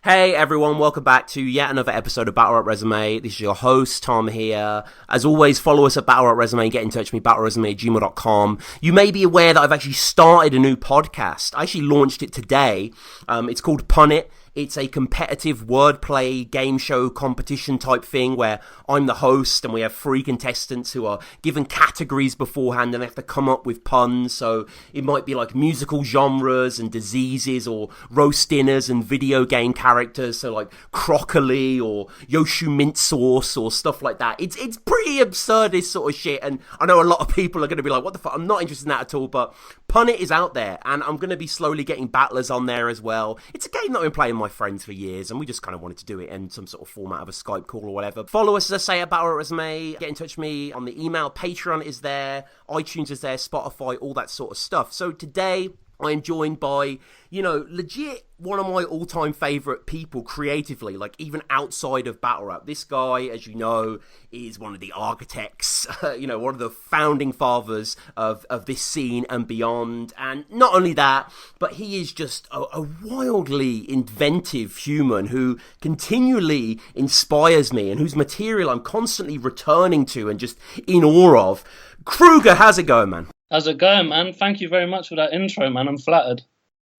Hey everyone, welcome back to yet another episode of Battle Rap Resume. This is your host, Tom here. As always, follow us at Battle Rap Resume, get in touch with me, battlerapresume@gmail.com. You may be aware that I've actually started a new podcast. I actually launched it today. It's called Punnit. It's a competitive wordplay game show competition type thing where I'm the host and we have 3 contestants who are given categories beforehand and they have to come up with puns. So it might be like musical genres and diseases or roast dinners and video game characters. So like Crocoli or Yoshu mint sauce or stuff like that. It's pretty absurd, this sort of shit. And I know a lot of people are going to be like, what the fuck? I'm not interested in that at all. But Punnit is out there and I'm going to be slowly getting battlers on there as well. It's a game that I've been playing with my friends for years and we just kind of wanted to do it in some sort of format of a Skype call or whatever. Follow us, as I say, at Battle Resume. Get in touch with me on the email. Patreon is there, iTunes is there, Spotify, all that sort of stuff. So today I'm joined by, legit one of my all-time favourite people creatively, like even outside of battle rap. This guy, as you know, is one of the architects, one of the founding fathers of this scene and beyond. And not only that, but he is just a wildly inventive human who continually inspires me and whose material I'm constantly returning to and just in awe of. Cruger, how's it going, man? How's it going, man? Thank you very much for that intro, man. I'm flattered.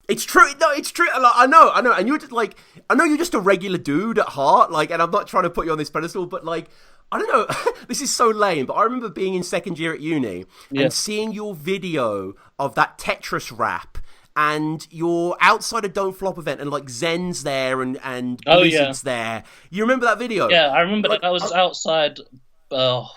It's true. No, it's true. Like, I know. And you're just like, I know you're just a regular dude at heart. Like, and I'm not trying to put you on this pedestal, but like, I don't know. This is so lame, but I remember being in second year at uni and seeing your video of that Tetris rap. And you're outside a Don't Flop event, and like Zen's there and Blizzard's there. You remember that video? Yeah, I remember that. I was outside. What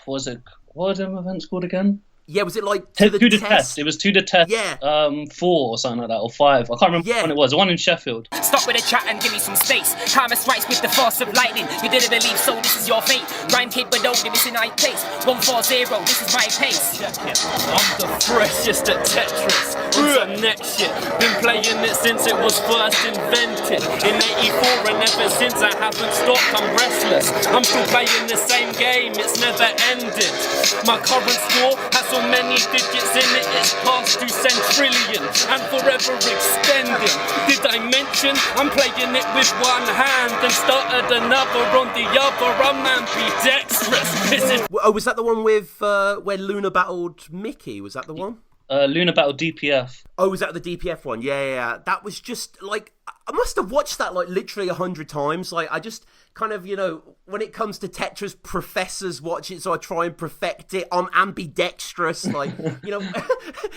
were them events called again? Yeah, was it like to the test? It was to the test. Yeah. 4 or something like that, or 5. I can't remember when it was. The one in Sheffield. Stop with the chat and give me some space. Karma strikes with the force of lightning. You didn't believe, so this is your fate. Rhyme kid, but don't miss in 9th place. 140, this is my pace. I'm the freshest at Tetris. It's a next shit. Been playing it since it was first invented. In 84 and ever since I haven't stopped, I'm restless. I'm still playing the same game, it's never ended. My current score has so many digits in it, it's past 2 centrillion and forever extending. Did I mention I'm playing it with one hand and started another on the other? I'm ambidextrous. Oh, was that the one with where Luna battled Mickey? Was that the one? Luna battled DPF. Oh, was that the DPF one? Yeah. That was just like, I must have watched that like literally 100 times. Like, I just kind of, when it comes to Tetris, professors watch it, so I try and perfect it. I'm ambidextrous, like, because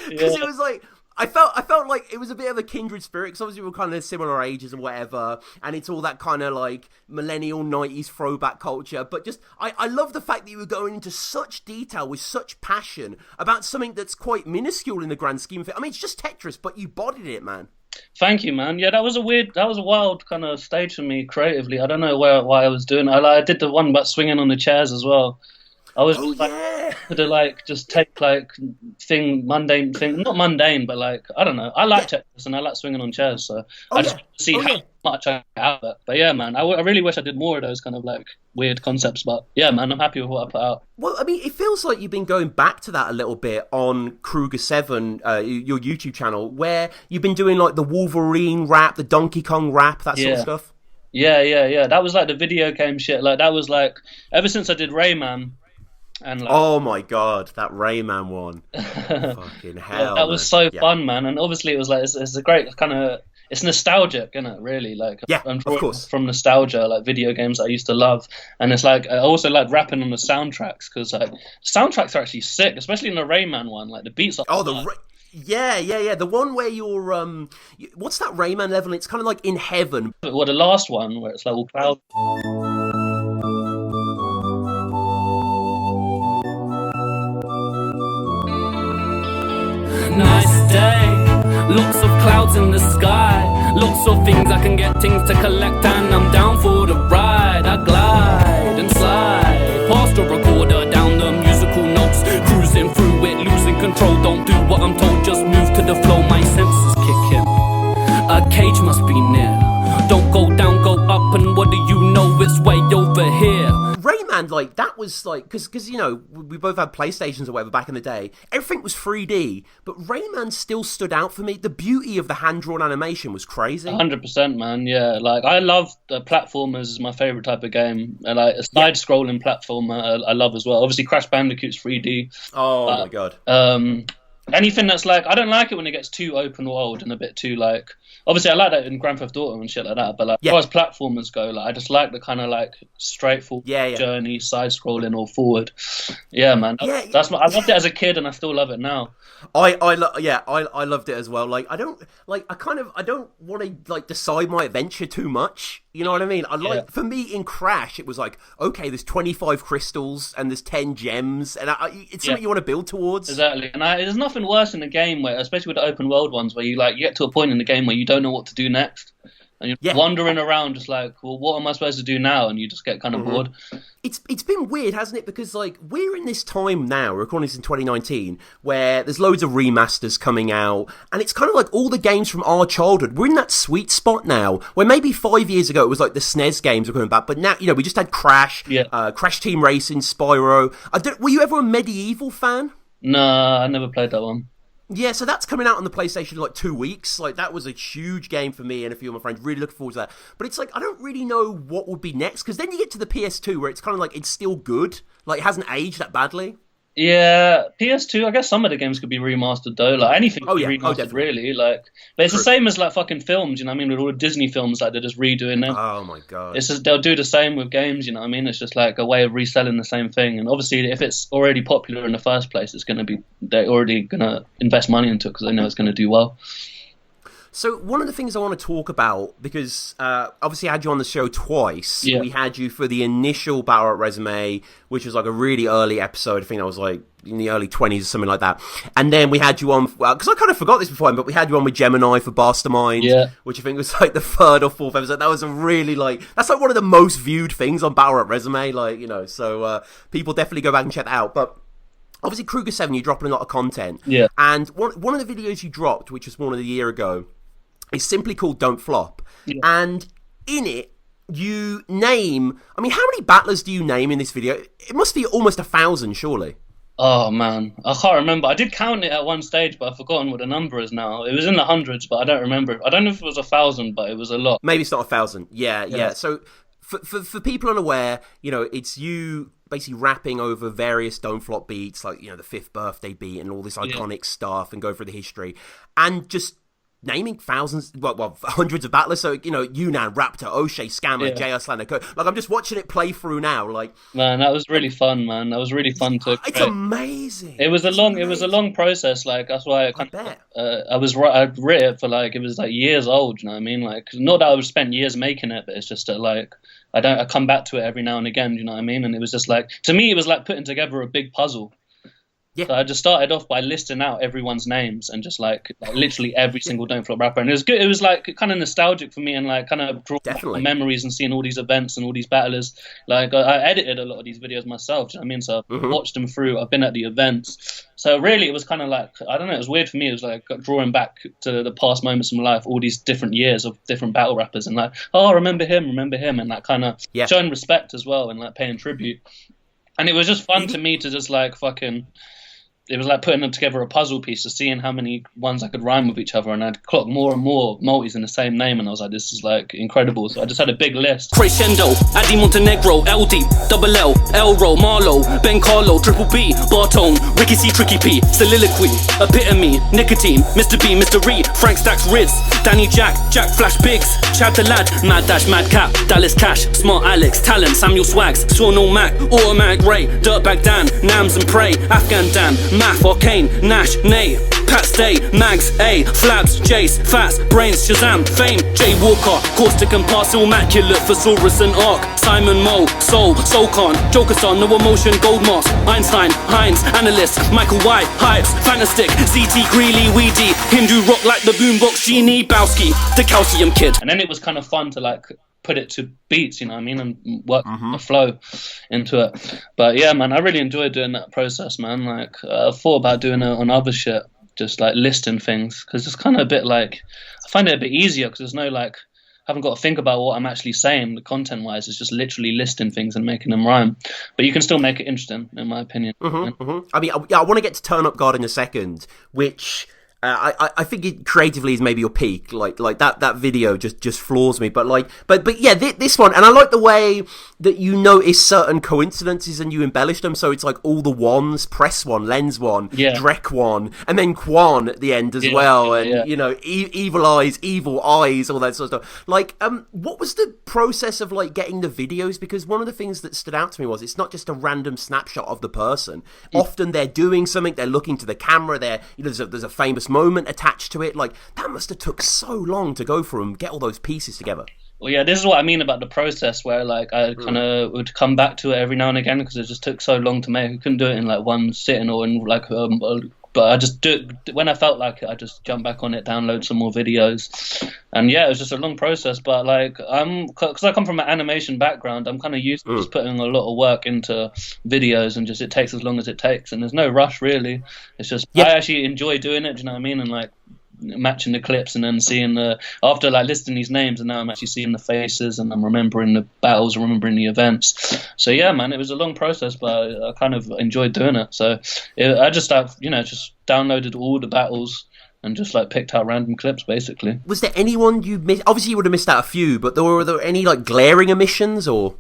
it was like, I felt like it was a bit of a kindred spirit, because obviously we're kind of similar ages and whatever, and it's all that kind of like millennial 90s throwback culture, but just, I love the fact that you were going into such detail with such passion about something that's quite minuscule in the grand scheme of it. I mean, it's just Tetris, but you bodied it, man. Thank you, man. Yeah, that was a wild kind of stage for me creatively. I don't know why I was doing it. I did the one about swinging on the chairs as well. I was just take like mundane thing, not mundane, but like, I don't know. I like Tetris and I like swinging on chairs, so I just see how much I get out of it. But yeah, man, I really wish I did more of those kind of like weird concepts. But yeah, man, I'm happy with what I put out. Well, I mean, it feels like you've been going back to that a little bit on Cruger 7, your YouTube channel, where you've been doing like the Wolverine rap, the Donkey Kong rap, that sort of stuff. Yeah. That was like the video game shit. Like that was like ever since I did Rayman. And like, oh my god, that Rayman one. Fucking hell. That was so fun, man. And obviously it was like, it's a great kind of, it's nostalgic, isn't it, really? Like, yeah, of course. From nostalgia, like video games I used to love. And it's like, I also like rapping on the soundtracks, because like, soundtracks are actually sick, especially in the Rayman one. Like the beats are Yeah. The one where you're, what's that Rayman level? It's kind of like in heaven. Well, the last one, where it's like all clouds. Nice day, lots of clouds in the sky, lots of things I can get, things to collect, and I'm down for the ride. I glide and slide past the recorder, down the musical notes, cruising through it, losing control. Don't do what I'm told, just move to the flow, my senses kick in. A cage must be near, don't go down, go up, and what do you know, it's way over here. Rayman Rayman, like, that was like, because you know, we both had PlayStations or whatever back in the day. Everything was 3D, but Rayman still stood out for me. The beauty of the hand-drawn animation was crazy. 100%, man. Yeah, like I love platformers. Is my favorite type of game, and like a side-scrolling platformer, I love as well. Obviously, Crash Bandicoot's 3D. Oh my god. Anything that's like, I don't like it when it gets too open world and a bit too like. Obviously, I like that in Grand Theft Auto and shit like that. But like, as far as platformers go, like I just like the kind of like straightforward journey, side-scrolling or forward. Yeah, man. That's I loved it as a kid, and I still love it now. I loved it as well. Like I don't want to like decide my adventure too much. You know what I mean? For me in Crash, it was like, okay, there's 25 crystals and there's 10 gems, and it's something you want to build towards. Exactly, and there's nothing worse in a game where, especially with the open world ones, where you get to a point in the game where you don't know what to do next. And you're wandering around just like, well, what am I supposed to do now? And you just get kind of bored. It's been weird, hasn't it? Because like we're in this time now, we're recording this in 2019, where there's loads of remasters coming out, and it's kind of like all the games from our childhood. We're in that sweet spot now, where maybe 5 years ago it was like the SNES games were coming back, but now, you know, we just had Crash, Crash Team Racing, Spyro. Were you ever a Medieval fan? No, I never played that one. Yeah, so that's coming out on the PlayStation in like 2 weeks. Like, that was a huge game for me and a few of my friends. Really looking forward to that. But it's like, I don't really know what would be next, because then you get to the PS2 where it's kind of like, it's still good. Like, it hasn't aged that badly. Yeah, PS2, I guess some of the games could be remastered though. Like anything could be remastered really. Like, but it's the same as like fucking films, you know what I mean? With all the Disney films, like they're just redoing them. Oh my god. It's just, they'll do the same with games, you know what I mean? It's just like a way of reselling the same thing. And obviously if it's already popular in the first place, they're already gonna invest money into it because they know it's gonna do well. So one of the things I want to talk about, because obviously I had you on the show twice. Yeah. We had you for the initial Battle Rap Resume, which was like a really early episode. I think that was like in the early 20s or something like that. And then we had you on, because I kind of forgot this before, but we had you on with Gemini for Mastermind, which I think was like the third or fourth episode. That was a really that's like one of the most viewed things on Battle Rap Resume, like, you know, so people definitely go back and check that out. But obviously Cruger 7, you're dropping a lot of content. Yeah. And one of the videos you dropped, which was more than a year ago, it's simply called Don't Flop. Yeah. And in it, you name... I mean, how many battlers do you name in this video? It must be almost 1,000, surely. Oh, man. I can't remember. I did count it at one stage, but I've forgotten what the number is now. It was in the hundreds, but I don't remember. I don't know if it was 1,000, but it was a lot. Maybe it's not 1,000. Yeah. So for people unaware, you know, it's you basically rapping over various Don't Flop beats, like, you know, the 5th birthday beat and all this iconic stuff, and go through the history. And just... naming thousands, well, hundreds of battlers. So, you know, Yunnan, Raptor, O'Shea, Scammer, JR Slander. Like, I'm just watching it play through now. Like, man, that was really fun, man. That was really fun to. It's amazing. It was a long process. Like, that's why I bet. I wrote it for like, it was like years old. You know what I mean? Like, not that I spent years making it, but it's just that like I come back to it every now and again. You know what I mean? And it was just like, to me, it was like putting together a big puzzle. Yeah. So I just started off by listing out everyone's names and just like literally every single Don't Flop rapper, and it was good. It was like kind of nostalgic for me and like kind of drawing memories and seeing all these events and all these battlers. Like I edited a lot of these videos myself. Do you know what I mean? So I watched them through. I've been at the events. So really, it was kind of like, I don't know. It was weird for me. It was like drawing back to the past moments of my life, all these different years of different battle rappers, and like, oh, remember him, and that kind of showing respect as well and like paying tribute. And it was just fun to me to just like fucking. It was like putting them together a puzzle piece, to seeing how many ones I could rhyme with each other, and I'd clock more and more multis in the same name, and I was like, this is like incredible. So I just had a big list. Crescendo, Adi Montenegro, LD, Double L, Elro, Marlo, Ben Carlo, Triple B, Bartone, Ricky C, Tricky P, Soliloquy, Epitome, Nicotine, Mr. B, Mr. Re, Frank Stacks, Riz, Danny Jack, Jack Flash Biggs, Chad the Lad, Mad Dash, Mad Cap, Dallas Cash, Smart Alex, Talent, Samuel Swags, Swarno Mac, Automatic Ray, Dirtbag Dan, Nams and Prey, Afghan Dan, Math, Arcane, Nash, Nay, Pat Stay, Mags, A, Flabs, Jace, Fats, Brains, Shazam, Fame, Jay Walker, Caustic and Parcel, Immaculate, Thesaurus and Arc, Simon Mo, Soul, Solcon, Jokerson, No Emotion, Goldmoss, Einstein, Heinz, Analyst, Michael White, Hypes, Fantastic, CT, Greeley, Weedy, Hindu Rock like the Boombox, Genie, Bowski, The Calcium Kid. And then it was kind of fun to like put it to beats, you know what I mean, and work the flow into it. But yeah, man, I really enjoyed doing that process, man. Like I thought about doing it on other shit, just like listing things, because it's kind of a bit like, I find it a bit easier because there's no like, haven't got to think about what I'm actually saying. The content wise, it's just literally listing things and making them rhyme. But you can still make it interesting, in my opinion. I mean, I want to get to Turn Up God in a second, which I think it creatively is maybe your peak. Like that video just floors me. But yeah, this one, and I like the way that you notice certain coincidences and you embellish them. So it's like all the ones, press one, lens one, Drek one, and then Quan at the end as well. And you know, evil eyes, all that sort of stuff. Like, what was the process of like getting the videos? Because one of the things that stood out to me was it's not just a random snapshot of the person. Often they're doing something, they're looking to the camera, there's a famous moment attached to it. Like, that must have took so long to go through and get all those pieces together. Well, yeah, this is what I mean about the process, where like I kind of would come back to it every now and again because it just took so long to make. I couldn't do it in like one sitting or in like but I just do it when I felt like it. I just jump back on it, download some more videos, and yeah, it was just a long process. But like because I come from an animation background, I'm kind of used to just putting a lot of work into videos, and just it takes as long as it takes, and there's no rush really. It's just I actually enjoy doing it. Do you know what I mean? And like matching the clips and then seeing after like listing these names, and now I'm actually seeing the faces and I'm remembering the battles, remembering the events. So yeah, man, it was a long process, but I kind of enjoyed doing it. So I just just downloaded all the battles and just like picked out random clips basically. Was there anyone you missed? Obviously you would have missed out a few, but were there any like glaring omissions or?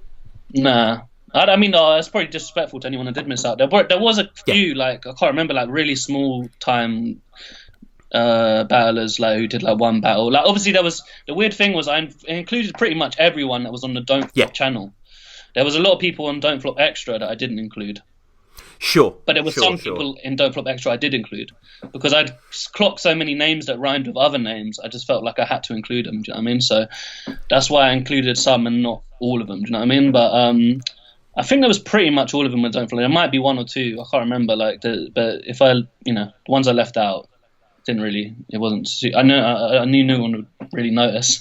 Nah. I mean, it's probably disrespectful to anyone that did miss out. There was a few, like I can't remember, like really small time battlers like who did like one battle. Like obviously there was the weird thing was I included pretty much everyone that was on the Don't Flop channel. There was a lot of people on Don't Flop Extra that I didn't include. Sure. But there were some people in Don't Flop Extra I did include because I'd clocked so many names that rhymed with other names. I just felt like I had to include them. Do you know what I mean? So that's why I included some and not all of them. Do you know what I mean? But I think there was pretty much all of them with Don't Flop. There might be one or two. I can't remember. But if the ones I left out. Didn't really. It wasn't. I knew no one would really notice.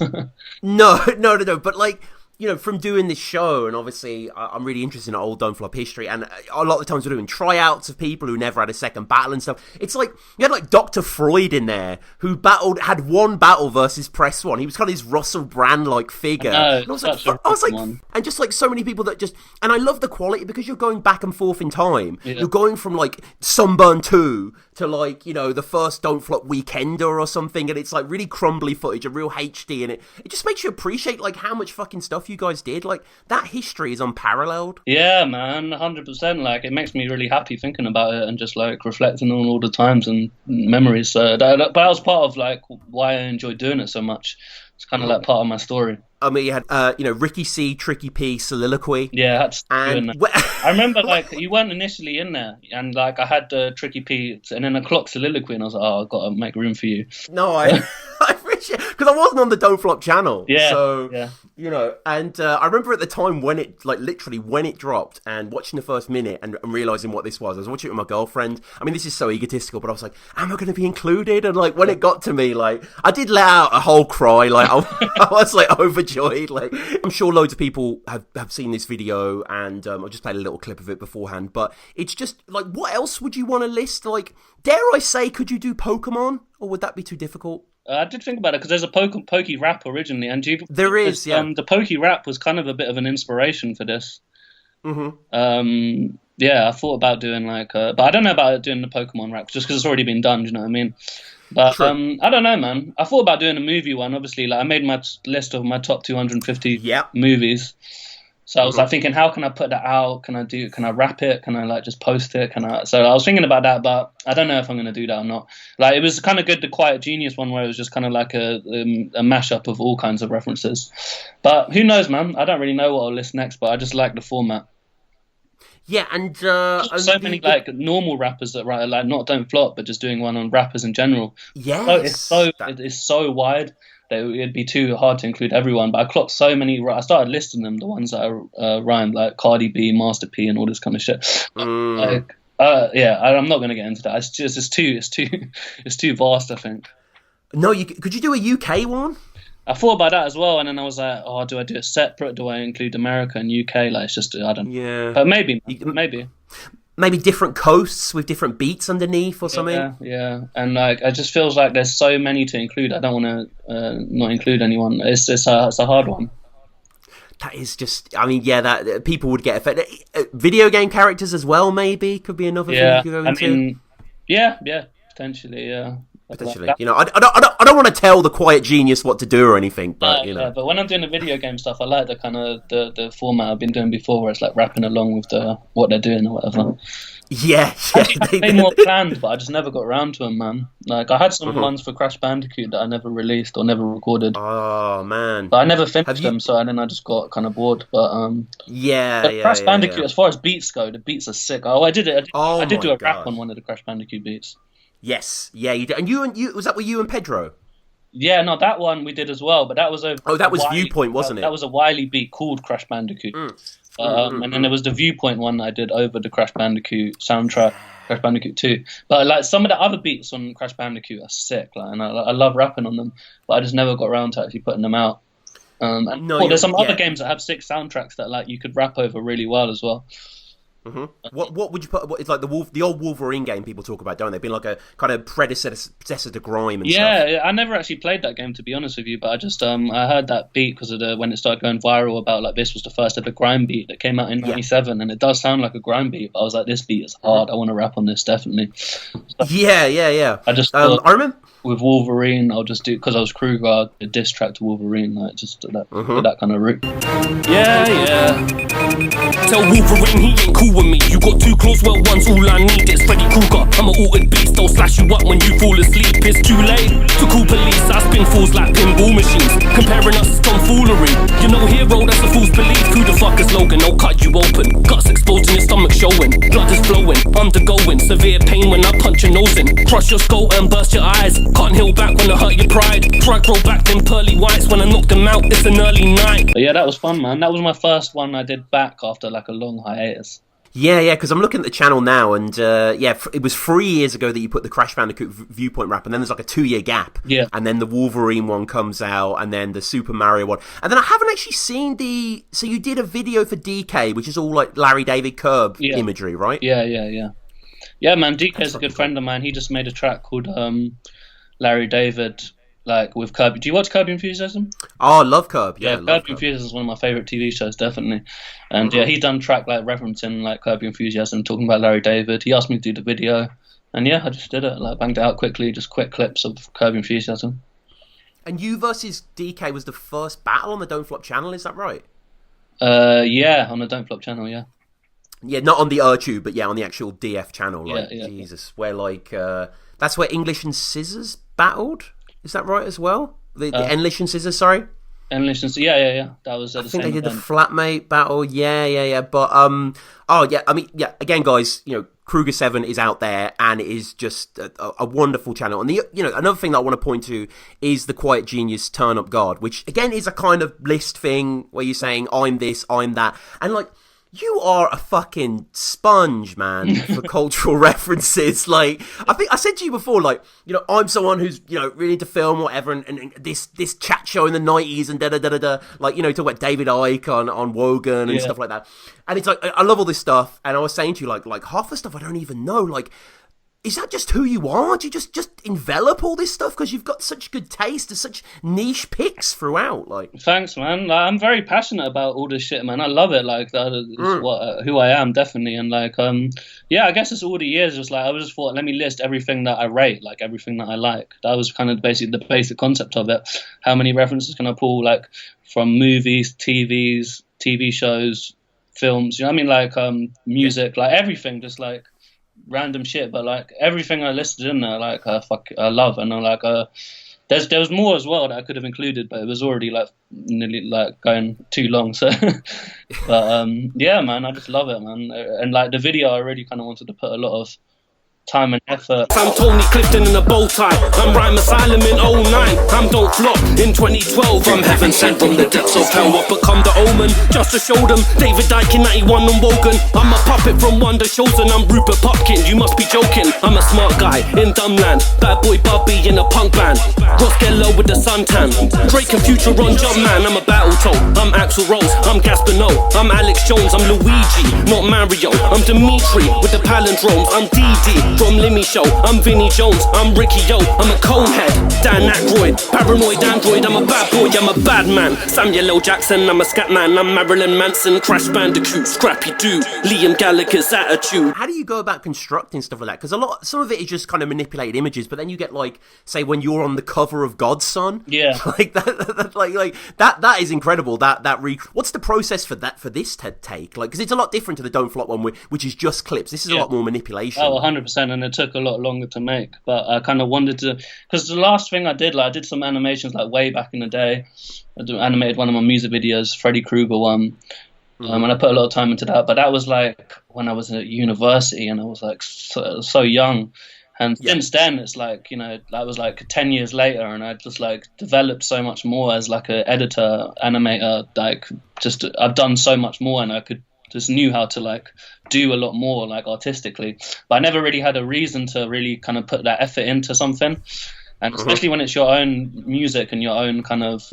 No. But like, you know, from doing this show, and obviously I'm really interested in old Don't Flop history, and a lot of the times we're doing tryouts of people who never had a second battle and stuff. It's like, you had like Dr. Freud in there, who had one battle versus Press One. He was kind of this Russell Brand-like figure. And I was like, and just like so many people that just, and I love the quality because you're going back and forth in time. Yeah. You're going from like Sunburn 2 to like, you know, the first Don't Flop Weekender or something, and it's like really crumbly footage, a real HD, and it just makes you appreciate like how much fucking stuff you guys did. Like, that history is unparalleled. Yeah, man, 100%. Like, it makes me really happy thinking about it and just like reflecting on all the times and memories. So but that was part of like why I enjoyed doing it so much. It's kind of like part of my story. I mean, you had, Ricky C, Tricky P, Soliloquy. Yeah, I remember, like, you weren't initially in there, and, like, I had the Tricky P, and then I clocked Soliloquy, and I was like, oh, I've got to make room for you. No, I appreciate it, because I wasn't on the Don't Flop channel. Yeah, so, yeah. You know, and I remember at the time when it, like, literally when it dropped, and watching the first minute and realising what this was. I was watching it with my girlfriend. I mean, this is so egotistical, but I was like, am I going to be included? And, like, when it got to me, like, I did let out a whole cry, like, I was, like, overjoyed. Like, I'm sure loads of people have seen this video, and I just played a little clip of it beforehand, but it's just, like, what else would you want to list? Like, dare I say, could you do Pokemon, or would that be too difficult? I did think about it, because there's a Pokey rap originally, and there is, yeah. The Pokey rap was kind of a bit of an inspiration for this. Mm-hmm. Yeah, I thought about doing, like, but I don't know about doing the Pokemon rap, just because it's already been done, do you know what I mean? But I don't know, man. I thought about doing a movie one. Obviously, like I made my list of my top 250 movies. So I was like thinking, how can I put that out? Can I wrap it? Can I like just post it? So I was thinking about that, but I don't know if I'm going to do that or not. Like, it was kind of good, the Quiet Genius one, where it was just kind of like a mashup of all kinds of references. But who knows, man? I don't really know what I'll list next, but I just like the format. Yeah, and so many like normal rappers that write, like, not Don't Flop, but just doing one on rappers in general. Yes, so it's so wide that it'd be too hard to include everyone. But I clocked so many. I started listing them, the ones that I rhymed, like Cardi B, Master P, and all this kind of shit. I'm not going to get into that. It's too vast, I think. No, could you do a UK one? I thought about that as well, and then I was like, "Oh, do I do it separate? Do I include America and UK?" Like, it's just I don't. Yeah. But maybe. maybe different coasts with different beats underneath or something. Yeah, and like it just feels like there's so many to include. I don't want to not include anyone. It's a hard one. That is just, I mean, yeah, that people would get affected. Video game characters as well, maybe could be another thing you could go into. I mean, yeah, potentially, yeah. Potentially, you know, I don't want to tell the quiet genius what to do or anything, but you know. Yeah, but when I'm doing the video game stuff, I like the kind of the format I've been doing before, where it's like rapping along with what they're doing or whatever. Yeah. I had more planned, but I just never got around to them, man. Like I had some ones for Crash Bandicoot that I never released or never recorded. Oh man! But I never finished them, so then I just got kind of bored. But Crash Bandicoot, as far as beats go, the beats are sick. Oh, I did it. I did do a rap on one of the Crash Bandicoot beats. Yes, yeah, you did. And you was that with you and Pedro? Yeah, no, that one we did as well, but that was a that was Viewpoint, wasn't it? That was a Wily beat called Crash Bandicoot. And then there was the Viewpoint one I did over the Crash Bandicoot soundtrack, Crash Bandicoot 2. But like some of the other beats on Crash Bandicoot are sick, like, and I love rapping on them, but I just never got around to actually putting them out. There's some other games that have sick soundtracks that like you could rap over really well as well. What would you put? It's like the old Wolverine game people talk about, don't they? Being like a kind of predecessor to Grime and stuff. Yeah, I never actually played that game, to be honest with you, but I just I heard that beat because of when it started going viral about like this was the first ever Grime beat that came out in '97, and it does sound like a Grime beat. But I was like, this beat is hard. I want to rap on this definitely. Yeah. I just I remember. With Wolverine, I'll just do, because I was Kruger, a diss track to Wolverine, like just that kind of route. Yeah. Tell Wolverine he ain't cool with me. You got two claws, well one's all I need. It's Freddy Krueger, I'm an altered beast. I'll slash you up when you fall asleep. It's too late to call police. I spin fools like pinball machines. Comparing us is tomfoolery. You're no hero, that's a fool's belief. Who the fuck is Logan? I'll cut you open. Guts exposed and your stomach showing. Blood is flowing, undergoing severe pain when I punch your nose in. Crush your skull and burst your eyes. Can't heal back when I hurt your pride. Try grow back them pearly whites. When I knock them out, it's an early night. But yeah, that was fun, man. That was my first one I did back after like a long hiatus. Yeah, because I'm looking at the channel now, and it was 3 years ago that you put the Crash Bandicoot Viewpoint rap, and then there's like a 2-year gap. Yeah. And then the Wolverine one comes out, and then the Super Mario one. And then I haven't actually seen so you did a video for DK, which is all like Larry David Curb imagery, right? Yeah. Yeah, man, DK's a good friend of mine. He just made a track called Larry David, like with Curb. Do you watch Curb Your Enthusiasm? Oh, I love Curb. Yeah, Curb Your Enthusiasm is one of my favorite TV shows, definitely. And yeah, he done track like referencing like Curb Your Enthusiasm, talking about Larry David. He asked me to do the video, and yeah, I just did it. Like banged it out quickly, just quick clips of Curb Your Enthusiasm. And you versus DK was the first battle on the Don't Flop channel, is that right? Yeah, on the Don't Flop channel, yeah. Yeah, not on the YouTube, but yeah, on the actual DF channel. Like, yeah. Jesus, where like that's where English and Scissors battled. Is that right as well? The English and Scissors, sorry. English and yeah. That was. I think they did the flatmate battle. Yeah. But I mean, again, guys, you know, Kruger 7 is out there, and it is just a wonderful channel. And another thing that I want to point to is the Quiet Genius Turn Up Guard, which again is a kind of list thing where you're saying I'm this, I'm that, and like. You are a fucking sponge, man, for cultural references. Like, I think I said to you before, like, you know, I'm someone who's, you know, really into film or whatever, and this chat show in the 90s and da-da-da-da-da. Like, you know, talk about David Icke on Wogan and stuff like that. And it's like, I love all this stuff, and I was saying to you, like half the stuff I don't even know, like, is that just who you are? Do you just envelop all this stuff because you've got such good taste and such niche picks throughout? Like, thanks, man. I'm very passionate about all this shit, man. I love it. Like, that is who I am, definitely. And like, I guess it's all the years. Just like I just thought, let me list everything that I rate, like everything that I like. That was kind of basically the basic concept of it. How many references can I pull, like from movies, TV shows, films? You know what I mean? Like music, like everything, just like. Random shit, but like everything I listed in there, like I love, and I'm like there was more as well that I could have included, but it was already like nearly like going too long. So, but yeah, man, I just love it, man. And like the video, I really kind of wanted to put a lot of time and effort. I'm Tony Clifton in a bow tie. I'm Rhyme Asylum in '09. I'm Don't Flop in 2012. I'm heaven sent from the depths of hell. I've become the omen just to show them. David Icke in 91 and Wogan. I'm a puppet from Wonder Shows and I'm Rupert Pupkin. You must be joking. I'm a smart guy in Dumbland. Bad boy Bubby in a punk band. Ross Gello with the suntan. Drake and Future on Jumpman. I'm a Battletoad. I'm Axl Rose. I'm Gaspino. I'm Alex Jones. I'm Luigi, not Mario. I'm Dimitri with the palindromes. I'm DD from Limmy Show. I'm Vinnie Jones. I'm Ricky Yo. I'm a conehead. Dan Aykroyd. Paranoid android. I'm a bad boy. I'm a bad man. Samuel L. Jackson. I'm a scat man. I'm Marilyn Manson. Crash Bandicoot. Scrappy Doo. Liam Gallagher's attitude. How do you go about constructing stuff like that? Because some of it is just kind of manipulated images, but then you get like, say, when you're on the cover of God's Son, Yeah. like that is incredible. What's the process for that, for this take? Like, because it's a lot different to the Don't Flop one, which is just clips. This is a lot more manipulation. Oh, 100%, and it took a lot longer to make. But I kind of wanted to, because the last thing I did, like I did some animations like way back in the day. Animated one of my music videos, Freddy Krueger one. And I put a lot of time into that, but that was like when I was at university and I was like so young. And since then, it's like, you know, that was like 10 years later, and I just like developed so much more as like an editor, animator. Like, just I've done so much more, and I could just knew how to like do a lot more like artistically. But I never really had a reason to really kind of put that effort into something. And especially when it's your own music and your own kind of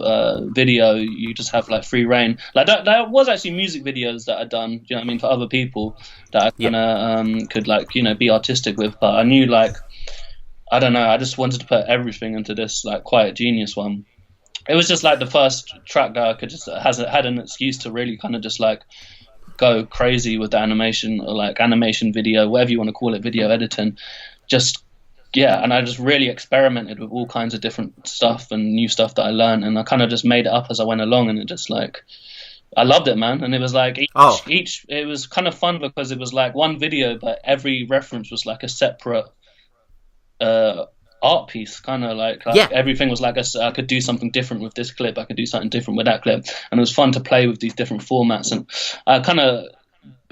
video, you just have like free reign. Like that was actually music videos that I'd done, you know what I mean, for other people that I kind of could like, you know, be artistic with. But I knew like, I don't know, I just wanted to put everything into this like Quiet Genius one. It was just like the first track that I could just had an excuse to really kind of just like go crazy with the animation, or like animation video, whatever you want to call it, video editing. And I just really experimented with all kinds of different stuff and new stuff that I learned, and I kind of just made it up as I went along, and it just like, I loved it, man. And it was like each it was kind of fun because it was like one video, but every reference was like a separate art piece, kind of like everything was like I could do something different with this clip, I could do something different with that clip, and it was fun to play with these different formats. And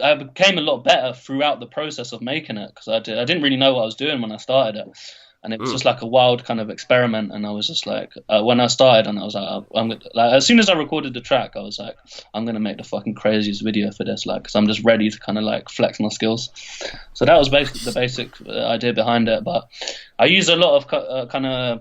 I became a lot better throughout the process of making it, because I didn't really know what I was doing when I started it, and it was just like a wild kind of experiment. And I was just like, when I started, and I was like, as soon as I recorded the track, I was like, I'm gonna make the fucking craziest video for this, like, because I'm just ready to kind of like flex my skills. So that was basically the basic idea behind it. But I used a lot of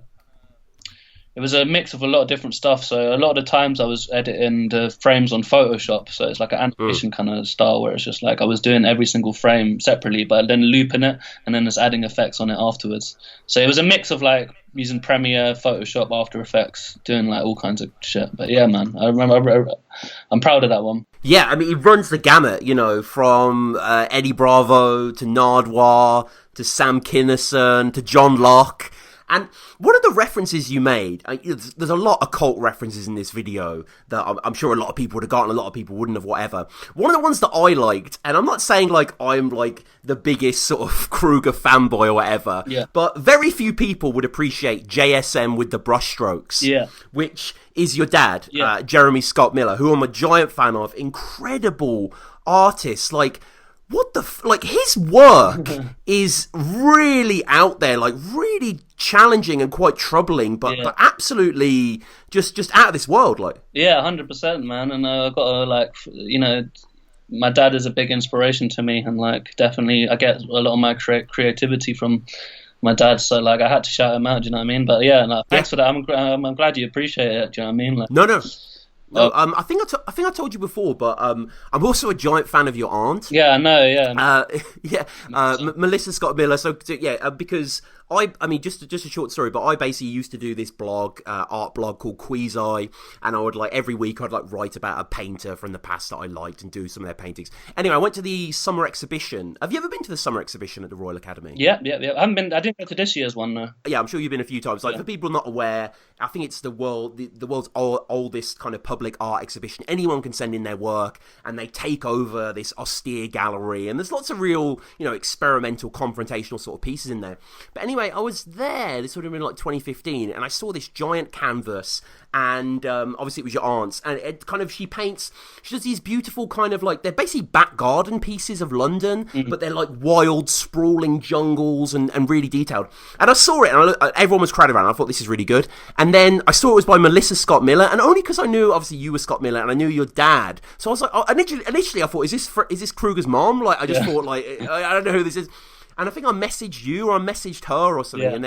it was a mix of a lot of different stuff. So a lot of the times I was editing the frames on Photoshop. So it's like an animation kind of style, where it's just like I was doing every single frame separately, but then looping it and then just adding effects on it afterwards. So it was a mix of like using Premiere, Photoshop, After Effects, doing like all kinds of shit. But yeah, man, I'm proud of that one. Yeah, I mean, it runs the gamut, you know, from Eddie Bravo to Nardwuar to Sam Kinison to John Locke. And one of the references you made, there's a lot of cult references in this video that I'm sure a lot of people would have gotten, a lot of people wouldn't have, whatever. One of the ones that I liked, and I'm not saying like I'm like the biggest sort of Kruger fanboy or whatever, but very few people would appreciate JSM with the brushstrokes, which is your dad, Jeremy Scott Miller, who I'm a giant fan of, incredible artist, like... What the like his work is really out there, like really challenging and quite troubling, but absolutely just out of this world, like. Yeah, 100%, man. And I've got to like, you know, my dad is a big inspiration to me, and like definitely I get a lot of my creativity from my dad. So like I had to shout him out, do you know what I mean? But yeah, no, thanks for that. I'm glad you appreciate it. Do you know what I mean? Like, no. No, I think I told you before, but I'm also a giant fan of your aunt. Yeah, I know. Yeah, Melissa Scott Miller. So because I mean, just a short story, but I basically used to do this blog, art blog called Queezi, and I would like every week I'd like write about a painter from the past that I liked and do some of their paintings. Anyway, I went to the summer exhibition. Have you ever been to the summer exhibition at the Royal Academy? Yeah. I didn't go to this year's one though. Yeah, I'm sure you've been a few times. Like for people not aware, I think it's the world's oldest kind of public art exhibition. Anyone can send in their work, and they take over this austere gallery, and there's lots of real, you know, experimental, confrontational sort of pieces in there. But anyway, anyway, I was there. This would have been like 2015, and I saw this giant canvas, and obviously it was your aunt's, and it kind of she does these beautiful kind of like, they're basically back garden pieces of London, but they're like wild, sprawling jungles and really detailed. And I saw it, and everyone was crowded around. I thought, this is really good. And then I saw it was by Melissa Scott Miller, and only because I knew obviously you were Scott Miller, and I knew your dad, so I was like, initially I thought, is this Kruger's mom? Like, I just thought, like, I don't know who this is. And I think I messaged you, or I messaged her or something, and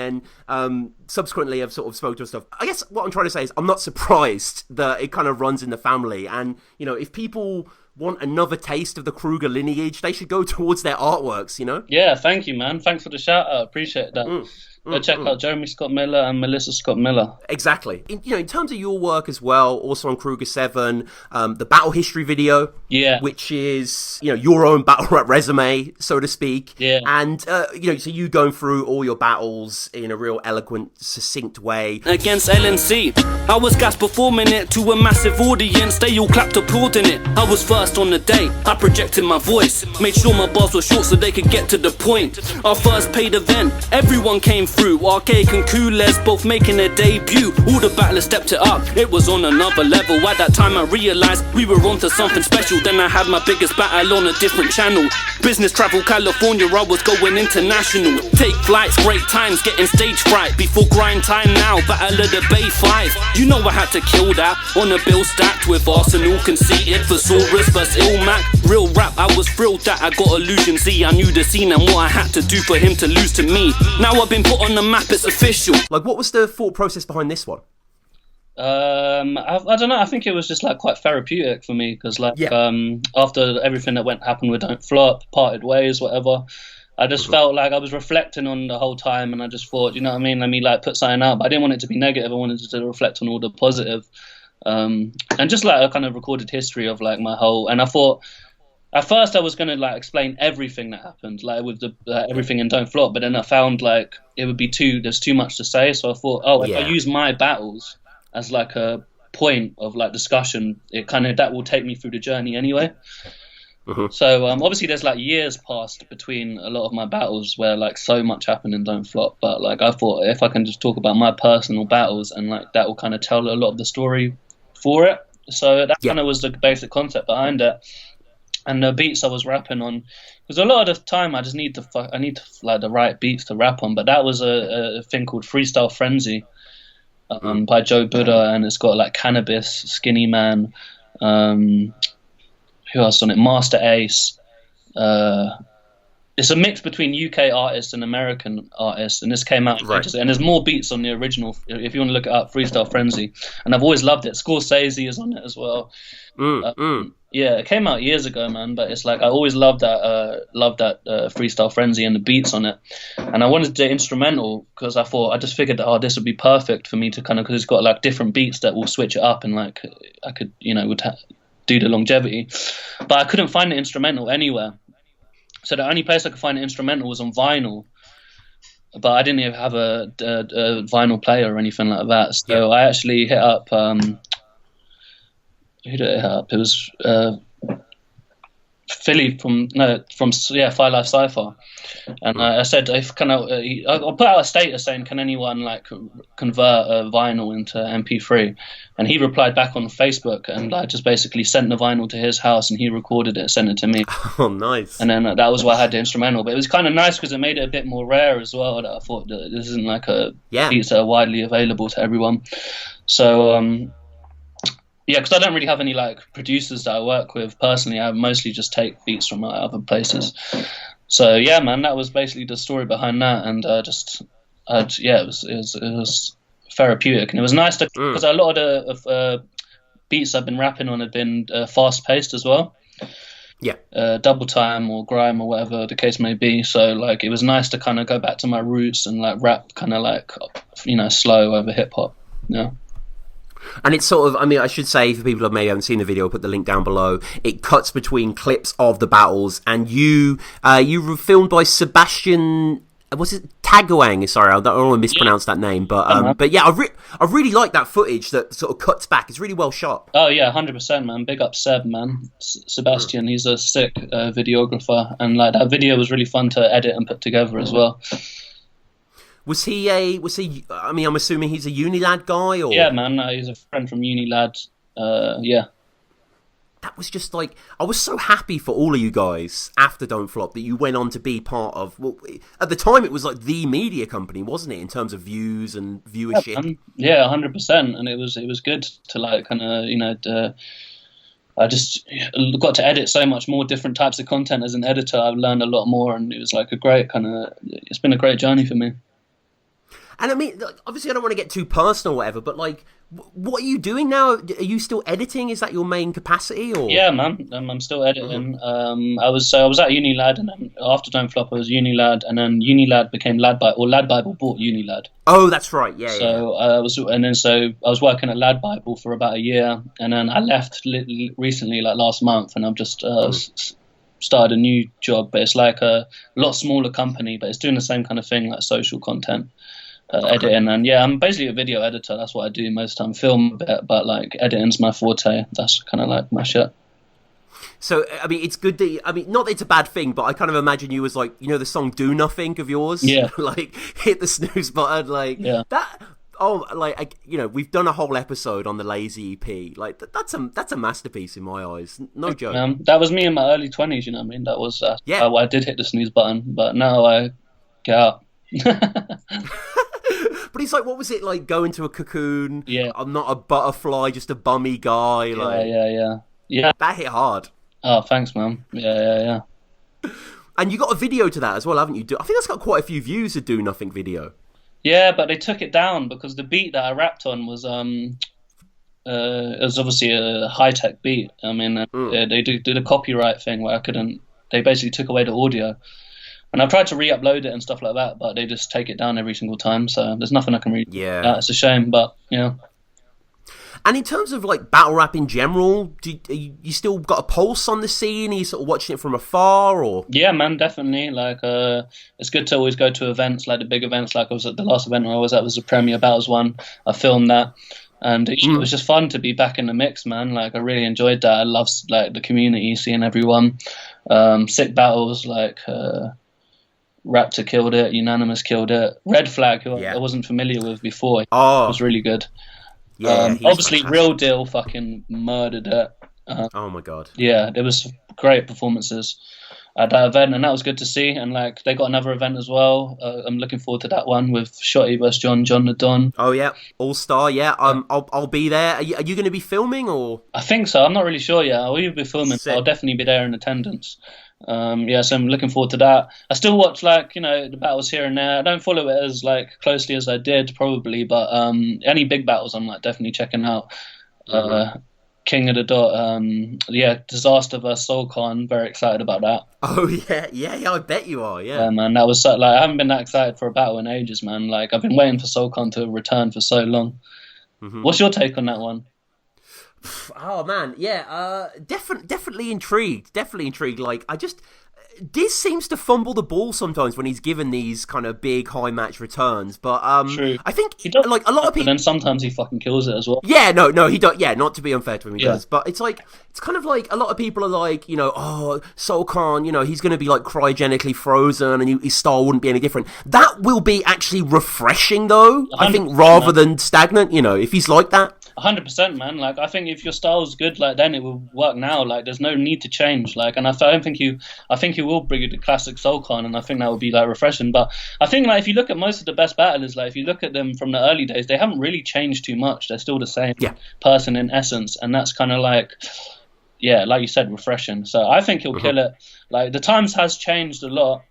then subsequently I've sort of spoke to her stuff. I guess what I'm trying to say is I'm not surprised that it kind of runs in the family, and, you know, if people want another taste of the Kruger lineage, they should go towards their artworks, you know? Yeah, thank you, man. Thanks for the shout out. Appreciate that. Go check out Jeremy Scott Miller and Melissa Scott Miller. Exactly. In terms of your work as well, also on Kruger 7, the battle history video, which is, you know, your own battle rap resume, so to speak. Yeah. And, you know, so you going through all your battles in a real eloquent, succinct way. Against LNC, I was gassed performing it to a massive audience. They all clapped applauding it. I was first on the day. I projected my voice, made sure my bars were short so they could get to the point. Our first paid event, everyone came through. Archaic and Coolers both making their debut. All the battlers stepped it up, it was on another level. At that time I realised we were onto something special. Then I had my biggest battle on a different channel. Business travel California, I was going international. Take flights, great times, getting stage fright. Before grind time now, battle of the Bay 5. You know I had to kill that, on a bill stacked with Arsenal conceited. Thesaurus vs Ilmac, real rap, I was thrilled that I got Illusion Z. I knew the scene and what I had to do for him to lose to me. Now I've been put on the map, it's official. Like, what was the thought process behind this one? I don't know. I think it was just like quite therapeutic for me because, like, after everything that happened with Don't Flop, parted ways, whatever, I just felt like I was reflecting on the whole time, and I just thought, you know what I mean? Let me like put something out, but I didn't want it to be negative. I wanted to reflect on all the positive, and just like a kind of recorded history of like my whole. And I thought, at first I was going to like explain everything that happened, like with the everything in Don't Flop, but then I found like it would be there's too much to say. So I thought, if I use my battles as like a point of like discussion, it kind of, that will take me through the journey anyway. So obviously there's like years passed between a lot of my battles where like so much happened in Don't Flop, but like I thought if I can just talk about my personal battles, and like that will kind of tell a lot of the story for it. So that kind of was the basic concept behind it. And the beats I was rapping on, because a lot of the time I just need like the right beats to rap on. But that was a thing called Freestyle Frenzy by Joe Buddha, and it's got like Cannabis, Skinny Man, who else on it? Master Ace. It's a mix between UK artists and American artists, and this came out and there's more beats on the original if you want to look it up, Freestyle Frenzy. And I've always loved it. Scorsese is on it as well. Yeah, it came out years ago, man, but it's like I always loved that Freestyle Frenzy and the beats on it. And I wanted the instrumental because I just figured that this would be perfect for me to kind of, because it's got like different beats that will switch it up, and like I could, you know, do the longevity. But I couldn't find the instrumental anywhere. So the only place I could find an instrumental was on vinyl, but I didn't even have a vinyl player or anything like that. So I actually hit up, who did I hit up? It was Philly from Fire Life Cypher, and I said, I'll put out a status saying, can anyone like convert a vinyl into MP3? And he replied back on Facebook, and I just basically sent the vinyl to his house, and he recorded it, sent it to me. Oh, nice! And then that was why I had the instrumental. But it was kind of nice because it made it a bit more rare as well. That I thought that this isn't like beats that are widely available to everyone. So. Yeah, because I don't really have any like producers that I work with personally. I mostly just take beats from other places. So yeah, man, that was basically the story behind that, and it was therapeutic, and it was nice to because a lot of the beats I've been rapping on have been fast paced as well. Yeah, double time or grime or whatever the case may be. So like it was nice to kind of go back to my roots and like rap kind of like, you know, slow over hip hop. Yeah. And it's sort of, I mean, I should say, for people who maybe haven't seen the video, I'll put the link down below. It cuts between clips of the battles, and you were filmed by Sebastian, was it Taguang? Sorry, I don't want to mispronounce that name, but yeah, I really like that footage that sort of cuts back. It's really well shot. Oh yeah, 100%, man. Big up Seb, man. Sebastian, he's a sick videographer, and like that video was really fun to edit and put together as well. Was he? I mean, I'm assuming he's a uni lad guy, or Yeah, man, he's a friend from uni lad. Yeah. That was just like, I was so happy for all of you guys after Don't Flop that you went on to be part of. Well, at the time, it was like the media company, wasn't it, in terms of views and viewership? Yeah, 100%, and it was good to like kind of I just got to edit so much more different types of content as an editor. I've learned a lot more, and it was like it's been a great journey for me. And I mean, obviously, I don't want to get too personal, or whatever, but like, what are you doing now? Are you still editing? Is that your main capacity? Or Yeah, man, I'm still editing. I was at Unilad, and then after Don't Flop, I was Unilad, and then Unilad became Lad Bible, or Lad Bible bought Unilad. Oh, that's right. Yeah. So I was working at Lad Bible for about a year, and then I left recently, like last month, and I've just started a new job, but it's like a lot smaller company, but it's doing the same kind of thing, like social content. Editing, and yeah, I'm basically a video editor. That's what I do most of the time. Film a bit, but like editing's my forte. That's kind of like my shit. So I mean, it's good that not that it's a bad thing, but I kind of imagine you as like, the song "Do Nothing" of yours. Yeah. Like hit the snooze button, like that. Oh, like we've done a whole episode on the Lazy EP. Like that's a masterpiece in my eyes. No joke. That was me in my early 20s. You know what I mean? That was I did hit the snooze button, but now I get out. But he's like, what was it like going to a cocoon? Yeah. I'm not a butterfly, just a bummy guy. Yeah. That hit hard. Oh, thanks, man. Yeah. And you got a video to that as well, haven't you? I think that's got quite a few views, a Do Nothing video. Yeah, but they took it down because the beat that I rapped on was it was obviously a high-tech beat. I mean, they did a copyright thing where they basically took away the audio. And I've tried to re-upload it and stuff like that, but they just take it down every single time. So there's nothing I can read. Yeah, it's a shame, but yeah. And in terms of like battle rap in general, you still got a pulse on the scene? Are you sort of watching it from afar, or? Yeah, man, definitely. Like, it's good to always go to events, like the big events. Like I was at the last event I was at was the Premier Battles one. I filmed that, and it was just fun to be back in the mix, man. Like I really enjoyed that. I love like the community, seeing everyone. Sick battles like. Raptor killed it, Unanimous killed it, Red Flag, who I wasn't familiar with before, was really good. Yeah, obviously fantastic. Real Deal fucking murdered it. Oh my god. Yeah, there was great performances at that event, and that was good to see. And like they got another event as well. I'm looking forward to that one with Shotty vs John the Don. Oh yeah, All Star. Yeah, I'll be there. Are you going to be filming, or? I think so. I'm not really sure yet. I will be filming. Sick. I'll definitely be there in attendance. So I'm looking forward to that. I still watch the battles here and there. I don't follow it as like closely as I did probably, but any big battles I'm like definitely checking out. King of the Dot, Disaster vs Soulcon, very excited about that. Oh yeah, I bet you are. Yeah, man, that was so, like I haven't been that excited for a battle in ages, man. Like I've been waiting for Soulcon to return for so long. What's your take on that one? Oh man, yeah, definitely intrigued. Like Diz seems to fumble the ball sometimes when he's given these kind of big high match returns, but True. I think He does, like a lot of people. And then sometimes he fucking kills it as well. Yeah, no, he don't. Yeah, not to be unfair to him, he does. But it's kind of like a lot of people are like, oh, Soulcon, he's going to be like cryogenically frozen, and his style wouldn't be any different. That will be actually refreshing, though. I think rather than stagnant. If he's like that. 100%, man. Like I think if your style's good, like then it will work now. Like there's no need to change. Like, and I think you will bring you the classic Soulcon, and I think that would be like refreshing. But I think like if you look at most of the best battlers, like if you look at them from the early days, they haven't really changed too much. They're still the same person in essence, and that's kind of like, like you said, refreshing. So I think he'll kill it. Like the times has changed a lot,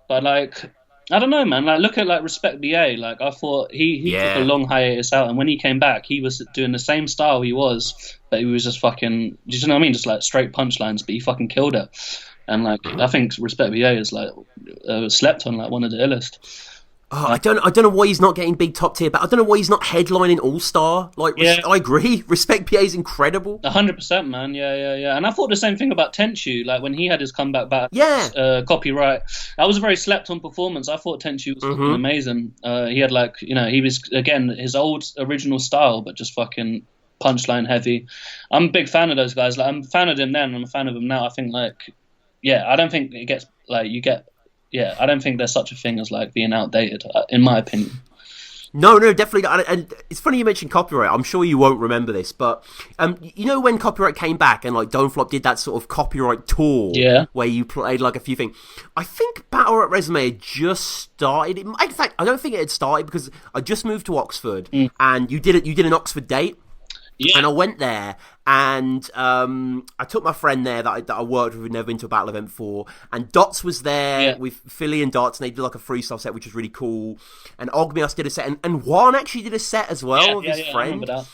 but like. I don't know, man. Like, look at like Respect BA. Like, I thought he took a long hiatus out, and when he came back, he was doing the same style he was, but he was just fucking. Do you know what I mean? Just like straight punchlines, but he fucking killed it. And like, I think Respect BA is like slept on, like one of the illest. Oh, I don't know why he's not getting big top tier, but I don't know why he's not headlining All Star. Like, I agree. Respect PA is incredible. 100%, man. Yeah. And I thought the same thing about Tenchu. Like when he had his comeback back, copyright. That was a very slept on performance. I thought Tenchu was fucking amazing. He had like, he was again his old original style, but just fucking punchline heavy. I'm a big fan of those guys. Like I'm a fan of them then. I'm a fan of them now. I think like, I don't think it gets like you get yeah, I don't think there's such a thing as like being outdated, in my opinion. No, definitely not. And it's funny you mentioned copyright. I'm sure you won't remember this, but you know when copyright came back and like Don't Flop did that sort of copyright tour, where you played like a few things. I think Battle Rap Resume had just started. In fact, I don't think it had started because I just moved to Oxford, and you did an Oxford date. Yeah. And I went there, and I took my friend there that I worked with, who'd never been to a battle event before, and Dots was there with Philly and Dots, and they did like a freestyle set, which was really cool. And Ogmios did a set, and Juan actually did a set as well with his friend. I remember that.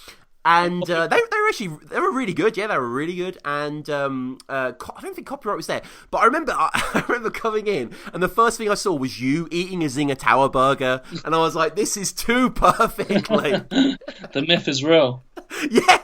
And they were really good. Yeah, they were really good. And I don't think copyright was there, but I remember coming in, and the first thing I saw was you eating a Zinger Tower burger, and I was like, "This is too perfect." Like, the myth is real. Yeah.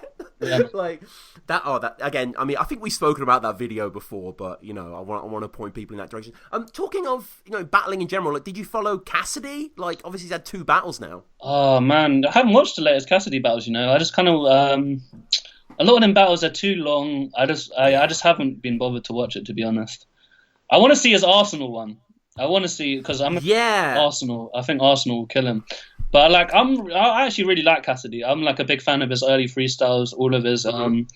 Like that again, I mean, I think we've spoken about that video before, but you know, I want to point people in that direction. Talking of, you know, battling in general, like, did you follow Cassidy? Like, obviously he's had 2 battles now. Oh man, I haven't watched the latest Cassidy battles, you know. I just kind of a lot of them battles are too long. I just haven't been bothered to watch it, to be honest. I want to see his Arsenal one. I want to see, because I'm Arsenal. I think Arsenal will kill him. But like, I actually really like Cassidy. I'm like a big fan of his early freestyles, all of his, and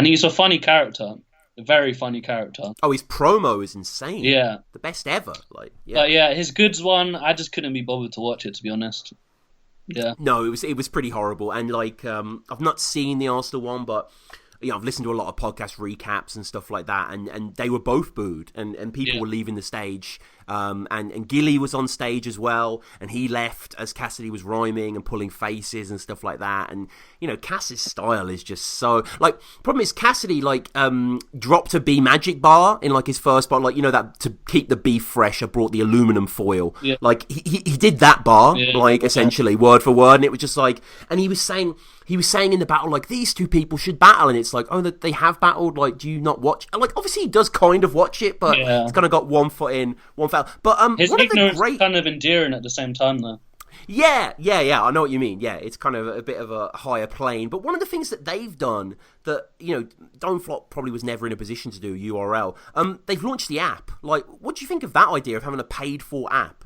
he's a funny character, a very funny character. Oh, his promo is insane. Yeah, the best ever. Like, but yeah, his goods one, I just couldn't be bothered to watch it, to be honest. Yeah, no, it was pretty horrible. And like, I've not seen the Arsenal one, but you know, I've listened to a lot of podcast recaps and stuff like that, and they were both booed, and people were leaving the stage. And Gilly was on stage as well, and he left as Cassidy was rhyming and pulling faces and stuff like that. And you know, Cass's style is just so like. Problem is, Cassidy like dropped a B Magic bar in like his first bar, like, you know, that to keep the beef fresh, I brought the aluminum foil. Yeah. Like he did that bar, like essentially word for word, and it was just like, and he was saying in the battle, like, these 2 people should battle, and it's like, oh, they have battled, like, do you not watch? And like, obviously he does kind of watch it, but it's kind of got one foot in, one foot out. But his ignorance is kind of endearing at the same time, though. Yeah, I know what you mean. Yeah, it's kind of a bit of a higher plane. But one of the things that they've done that, you know, Don't Flop probably was never in a position to do, URL, they've launched the app. Like, what do you think of that idea of having a paid-for app?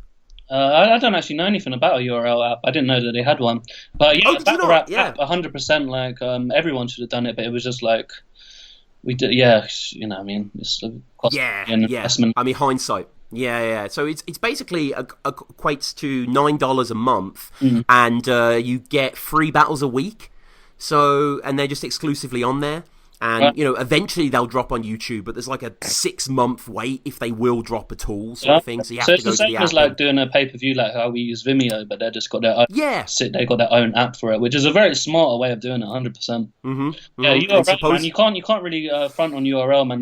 I don't actually know anything about a URL app. I didn't know that they had one. But yeah, Battle Rap app, 100%. Like, everyone should have done it, but it was just like, we did. Yeah, you know, I mean, it's a cost investment. I mean, hindsight. Yeah. So it's basically equates to $9 a month, and you get 3 battles a week. So, and they're just exclusively on there. And, you know, eventually they'll drop on YouTube, but there's like a 6-month wait if they will drop at all, sort of thing. So you have to go to the app. So it's the same as like doing a pay-per-view, like how we use Vimeo, but they just got their own. Yeah. They got their own app for it, which is a very smarter way of doing it, 100%. Yeah, URL, man, you can't really front on URL, man.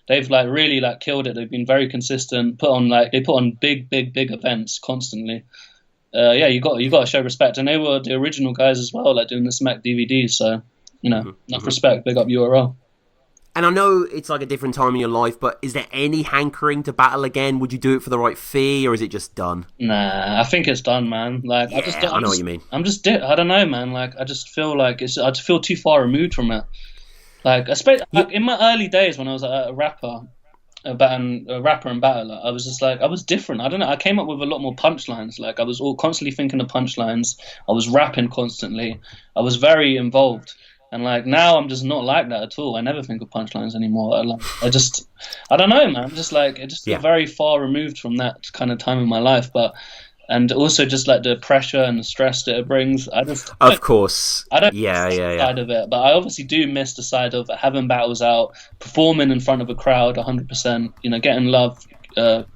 They've like really like killed it. They've been very consistent. They put on big events constantly. You got to show respect, and they were the original guys as well, like doing the Smack DVDs. So, you know, enough respect, big up URL. And I know it's like a different time in your life, but is there any hankering to battle again? Would you do it for the right fee, or is it just done? Nah, I think it's done, man. Like, I know what you mean. I don't know, man. Like, I just feel like I just feel too far removed from it. Like, like in my early days when I was a rapper and battler, I was just like, I was different. I don't know. I came up with a lot more punchlines. Like, I was all constantly thinking of punchlines. I was rapping constantly. I was very involved. And like now, I'm just not like that at all. I never think of punchlines anymore. I don't know, man. Just like I just feel very far removed from that kind of time in my life. And also just like the pressure and the stress that it brings. I don't miss the side of it, but I obviously do miss the side of having battles out, performing in front of a crowd, 100%. You know, getting love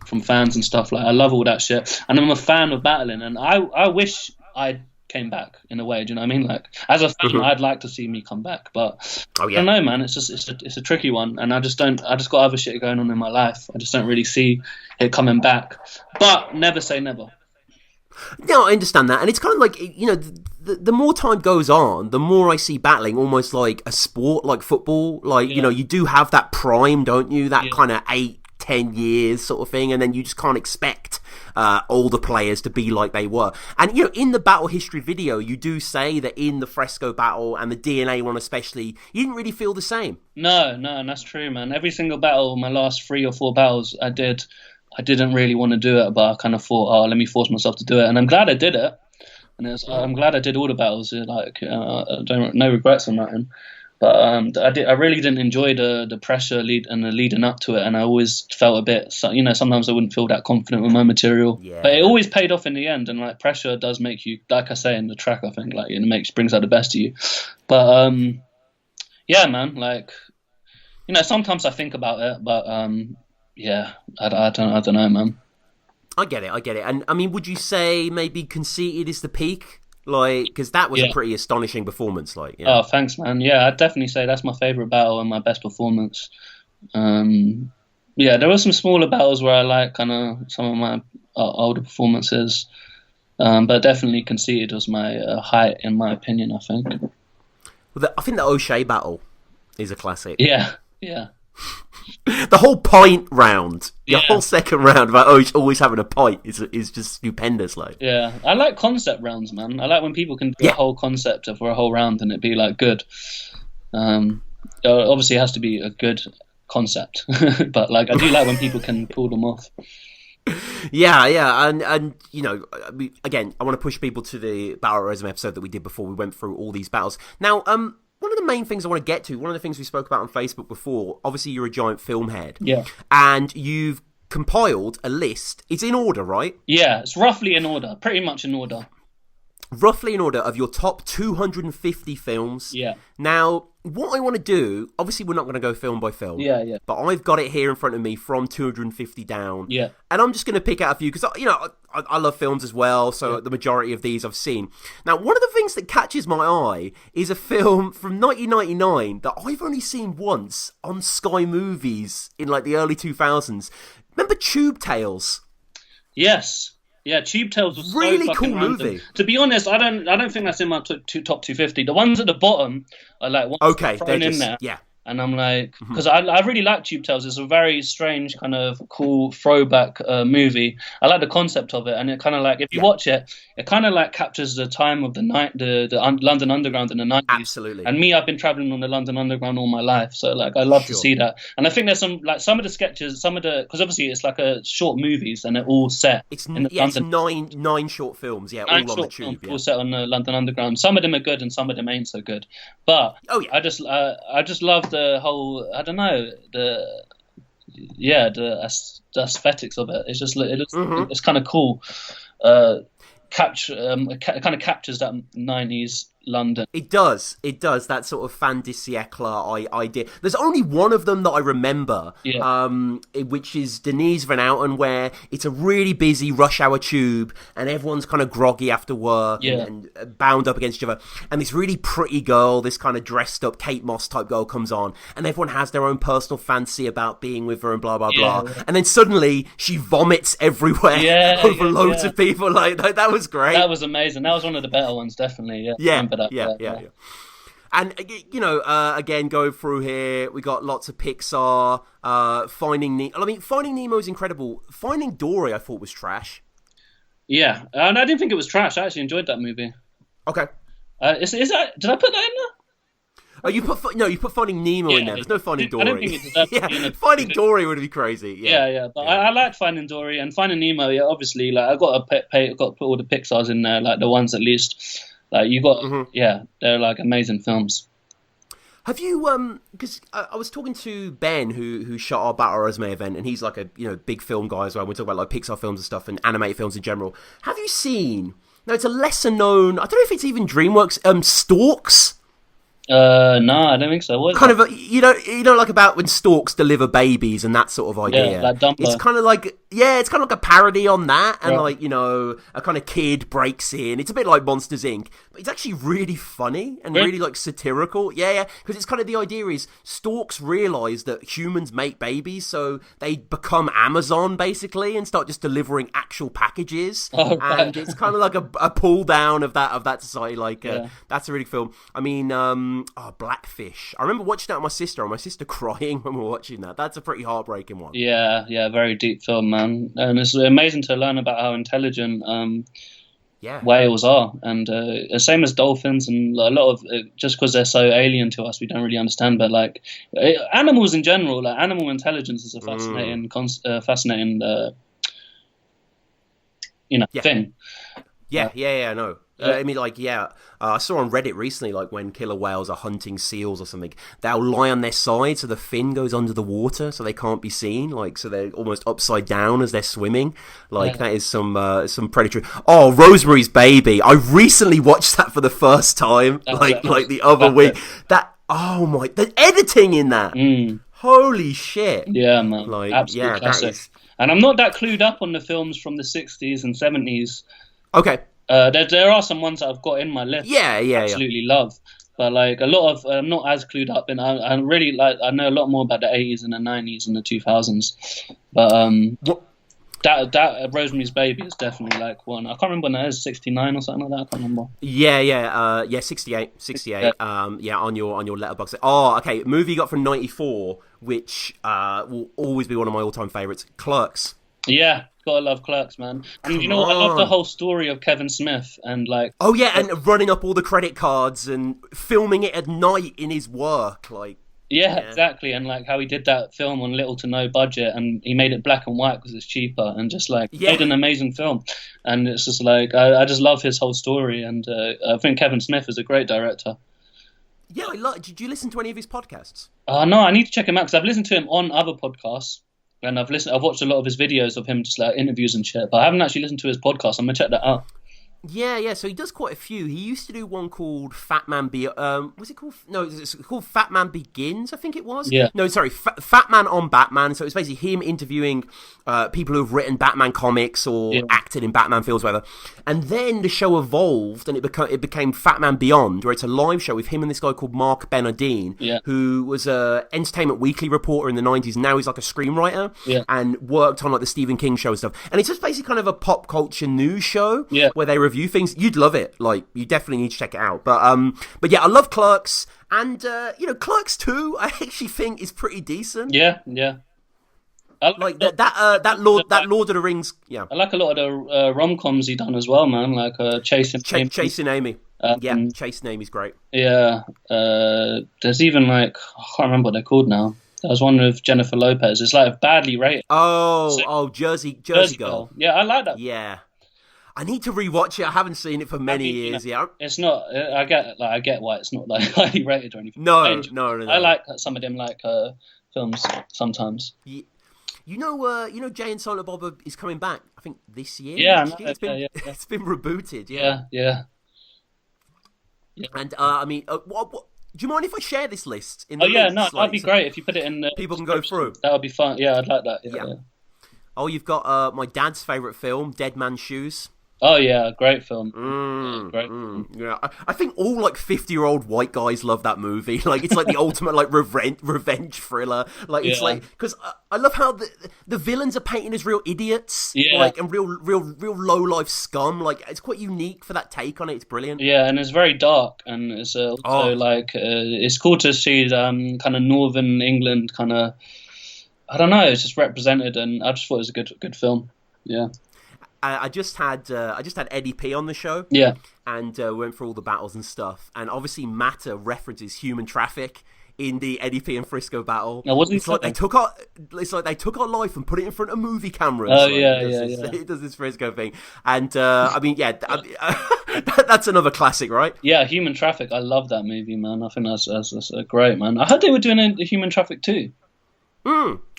from fans and stuff. Like, I love all that shit, and I'm a fan of battling. And I wish I came back in a way. Do you know what I mean? Like, as a fan, I'd like to see me come back, but I don't know, man. It's a tricky one, and I just got other shit going on in my life. I just don't really see it coming back. But never say never. No, I understand that, and it's kind of like, you know, the more time goes on, the more I see battling almost like a sport, like football. Like, you know, you do have that prime, don't you? That kind of 8-10 years sort of thing, and then you just can't expect all the players to be like they were. And, you know, in the battle history video, you do say that in the Fresco battle and the DNA one especially, you didn't really feel the same. No, that's true, man. Every single battle, my last 3 or 4 battles I didn't really want to do it, but I kind of thought, oh, let me force myself to do it. And I'm glad I did it. And I'm glad I did all the battles. Like, no regrets on that. But I really didn't enjoy the pressure leading up to it, and I always felt a bit, you know, sometimes I wouldn't feel that confident with my material. Yeah. But it always paid off in the end, and like pressure does make you, like I say in the track, I think, like it brings out the best of you. But yeah, man, like, you know, sometimes I think about it, but yeah, I don't know, man. I get it. And I mean, would you say maybe Conceited is the peak? Like, because that was a pretty astonishing performance. Like, yeah. Oh, thanks, man. Yeah, I'd definitely say that's my favorite battle and my best performance. Yeah, there were some smaller battles where I like kind of some of my older performances, but definitely Conceited was my height, in my opinion, I think. Well, I think the O'Shea battle is a classic. Yeah. The whole pint round, the whole second round about always having a pint is just stupendous. Like, yeah, I like concept rounds, man. I like when people can do a whole concept for a whole round and it be like good. Obviously, it has to be a good concept, but like I do like when people can pull them off. Yeah, and you know, again, I want to push people to the Battle Resume episode that we did before we went through all these battles. Now, one of the main things I want to get to, one of the things we spoke about on Facebook before, obviously you're a giant film head. Yeah. And you've compiled a list. It's in order, right? Yeah, it's roughly in order, pretty much in order. Roughly in order of your top 250 films. Yeah. Now, what I want to do, obviously we're not going to go film by film. Yeah. But I've got it here in front of me from 250 down. Yeah. And I'm just going to pick out a few because, you know, I love films as well. So the majority of these I've seen. Now, one of the things that catches my eye is a film from 1999 that I've only seen once on Sky Movies in like the early 2000s. Remember Tube Tales? Yes. Yeah, Tube Tales was really so cool random. movie. To be honest, I don't think that's in my top 250. The ones at the bottom are like ones thrown in there. Yeah. And I'm like, because I really like Tube Tales. It's a very strange kind of cool throwback movie. I like the concept of it, and it kind of like, if you watch it, it kind of like captures the time of the night, the London Underground in the 90s. Absolutely. And me, I've been traveling on the London Underground all my life, so like I love to see that. And I think there's some of the sketches, because obviously it's like a short movies, and they're all set. It's London. nine short films, all on the Tube. All set on the London Underground. Some of them are good, and some of them ain't so good. But I just love the whole, I don't know, the aesthetics of it. It's just, it looks, it's kind of cool. It kind of captures that 90s London. It does that sort of fin de siècle idea. There's only one of them that I remember, which is Denise Van Outen, where it's a really busy rush hour tube and everyone's kind of groggy after work and bound up against each other, and this really pretty girl, this kind of dressed up Kate Moss type girl, comes on, and everyone has their own personal fancy about being with her and blah blah blah, and then suddenly she vomits everywhere over loads of people. Like that was great. That was amazing. That was one of the better ones, definitely. Yeah. Yeah. And, you know, again, going through here, we got lots of Pixar, Finding Nemo. I mean, Finding Nemo is incredible. Finding Dory, I thought, was trash. Yeah, and I didn't think it was trash. I actually enjoyed that movie. Okay. Is that? Did I put that in there? Oh, you put Finding Nemo in there. There's no Finding Dory. I don't think it deserves Finding Dory would be crazy. Yeah. But I liked Finding Dory and Finding Nemo. Yeah, obviously, like I got to put all the Pixars in there, like the ones at least. Like you got, they're like amazing films. Have you because I was talking to Ben who shot our Battle Resume event, and he's like a big film guy as well. We talk about like Pixar films and stuff and animated films in general. Have you seen? No, it's a lesser known. I don't know if it's even DreamWorks. Storks. No, I don't think so. What kind of you know like about when storks deliver babies and that sort of idea. Yeah, like Dumbo. It's kind of like it's kind of like a parody on that, and like a kind of kid breaks in. It's a bit like Monsters Inc., but it's actually really funny and really like satirical. Yeah, because it's kind of the idea is storks realise that humans make babies, so they become Amazon basically and start just delivering actual packages. And it's kind of like a pull down of that society. Like that's a really film. I mean. Blackfish. I remember watching that with my sister, and my sister crying when we were watching that. That's a pretty heartbreaking one. Yeah, very deep film, man. And it's amazing to learn about how intelligent whales are, and same as dolphins, and a lot of just because they're so alien to us, we don't really understand. But like animals in general, like animal intelligence is a fascinating, thing. I know. I mean, like, I saw on Reddit recently, like, when killer whales are hunting seals or something, they'll lie on their side so the fin goes under the water so they can't be seen, like, so they're almost upside down as they're swimming. Like, that is some predatory. Oh, Rosemary's Baby. I recently watched that for the first time, like the other week. The editing in that. Holy shit. Yeah, man. Like, absolute classic. And I'm not that clued up on the films from the 60s and 70s. Okay. There are some ones that I've got in my list. Absolutely love, but like a lot of I'm not as clued up, and I really like. I know a lot more about the 80s and the 90s and the 2000s, but that Rosemary's Baby is definitely like one. I can't remember when that is, 69 or something like that. I can't remember. 68. On your letterbox. Oh, okay. Movie you got from '94, which will always be one of my all-time favorites. Clerks. Yeah. Gotta love Clerks, man. And you know what? I love the whole story of Kevin Smith and like... Oh, yeah, and running up all the credit cards and filming it at night in his work, like... Yeah, exactly. And like how he did that film on little to no budget, and he made it black and white because it's cheaper, and just like made an amazing film. And it's just like, I just love his whole story, and I think Kevin Smith is a great director. Yeah, did you listen to any of his podcasts? No, I need to check him out because I've listened to him on other podcasts. And I've watched a lot of his videos of him just like interviews and shit, but I haven't actually listened to his podcast. I'm gonna check that out. Yeah. So he does quite a few. He used to do one called Fat Man was it called? No, it's called Fat Man Begins, I think it was. Yeah. No, sorry, Fat Man on Batman. So it's basically him interviewing people who've written Batman comics or acted in Batman films, whatever. And then the show evolved, and it became Fat Man Beyond, where it's a live show with him and this guy called Mark Bernardine, who was a Entertainment Weekly reporter in the 90s. And now he's like a screenwriter and worked on like the Stephen King show and stuff. And it's just basically kind of a pop culture news show where they review things. You'd love it. Like, you definitely need to check it out. But yeah, I love Clerks, and Clerks 2 I actually think is pretty decent. Yeah. I like that Lord of the Rings. Yeah, I like a lot of the rom-coms he done as well, man. Like Chasing Amy. Chasing Amy. Chasing Amy's great. Yeah, there's even like I can't remember what they're called now. There was one with Jennifer Lopez. It's like badly rated. Jersey Girl. Yeah, I like that. Yeah. I need to rewatch it. I haven't seen it for many years. Yeah, it's not. I get why it's not like highly rated or anything. No. I like some of them like films sometimes. Yeah. You know, Jay and Silent Bob is coming back. I think this year. Yeah, it's been rebooted. Yeah. And I mean, what? Do you mind if I share this list? That'd be great if you put it in. People can go through. That would be fun. Yeah, I'd like that. Yeah. Oh, you've got my dad's favorite film, Dead Man's Shoes. Oh yeah, great film. Yeah, I think all like 50-year-old white guys love that movie. Like, it's like the ultimate like revenge thriller. Like, it's like, because I love how the villains are painted as real idiots, like, and real low life scum. Like, it's quite unique for that take on it. It's brilliant. Yeah, and it's very dark, and it's also like it's cool to see kind of northern England kind of. I don't know. It's just represented, and I just thought it was a good film. Yeah. I just had Eddie P on the show. Yeah. And went through all the battles and stuff. And obviously Matter references human traffic in the Eddie P and Frisco battle. Now, it's like they took our life and put it in front of movie cameras. Oh, like, It does this Frisco thing. And I mean, that's another classic, right? Yeah, Human Traffic. I love that movie, man. I think that's great, man. I heard they were doing a Human Traffic too.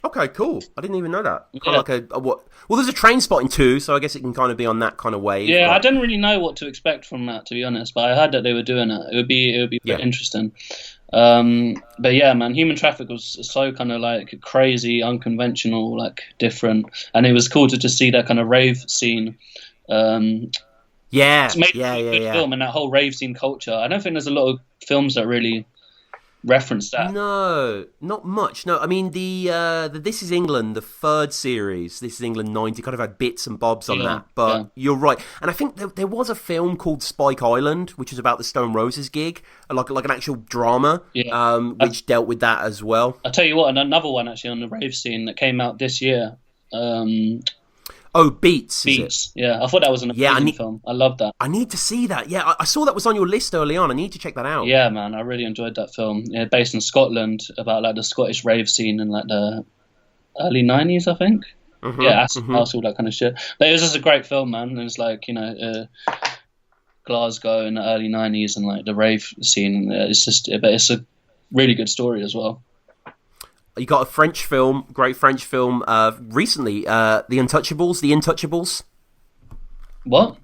Okay, cool. I didn't even know that. Kind of like what? Well, there's a Train Spotting too, so I guess it can kind of be on that kind of wave. Yeah, but I didn't really know what to expect from that, to be honest. But I heard that they were doing it. It would be interesting. But yeah, man, Human Traffic was so kind of like crazy, unconventional, like different, and it was cool to just see that kind of rave scene. It's made a good film and that whole rave scene culture. I don't think there's a lot of films that really reference that. No, not much. No, I mean the This Is England, the third series, This Is England 90, kind of had bits and bobs on that. But you're right, and I think there was a film called Spike Island, which was about the Stone Roses gig, like an actual drama, which dealt with that as well. I'll tell you what, and another one actually on the rave scene that came out this year. Beats. Beats. Yeah, I thought that was an amazing film. I love that. I need to see that. Yeah, I saw that was on your list early on. I need to check that out. Yeah, man, I really enjoyed that film. Yeah, based in Scotland, about like the Scottish rave scene in like the early 90s, I think. Acid house, all that kind of shit. But it was just a great film, man. And it's like, you know, Glasgow in the early 90s and like the rave scene. But it's a really good story as well. You got a French film, great French film, recently, The Intouchables. What?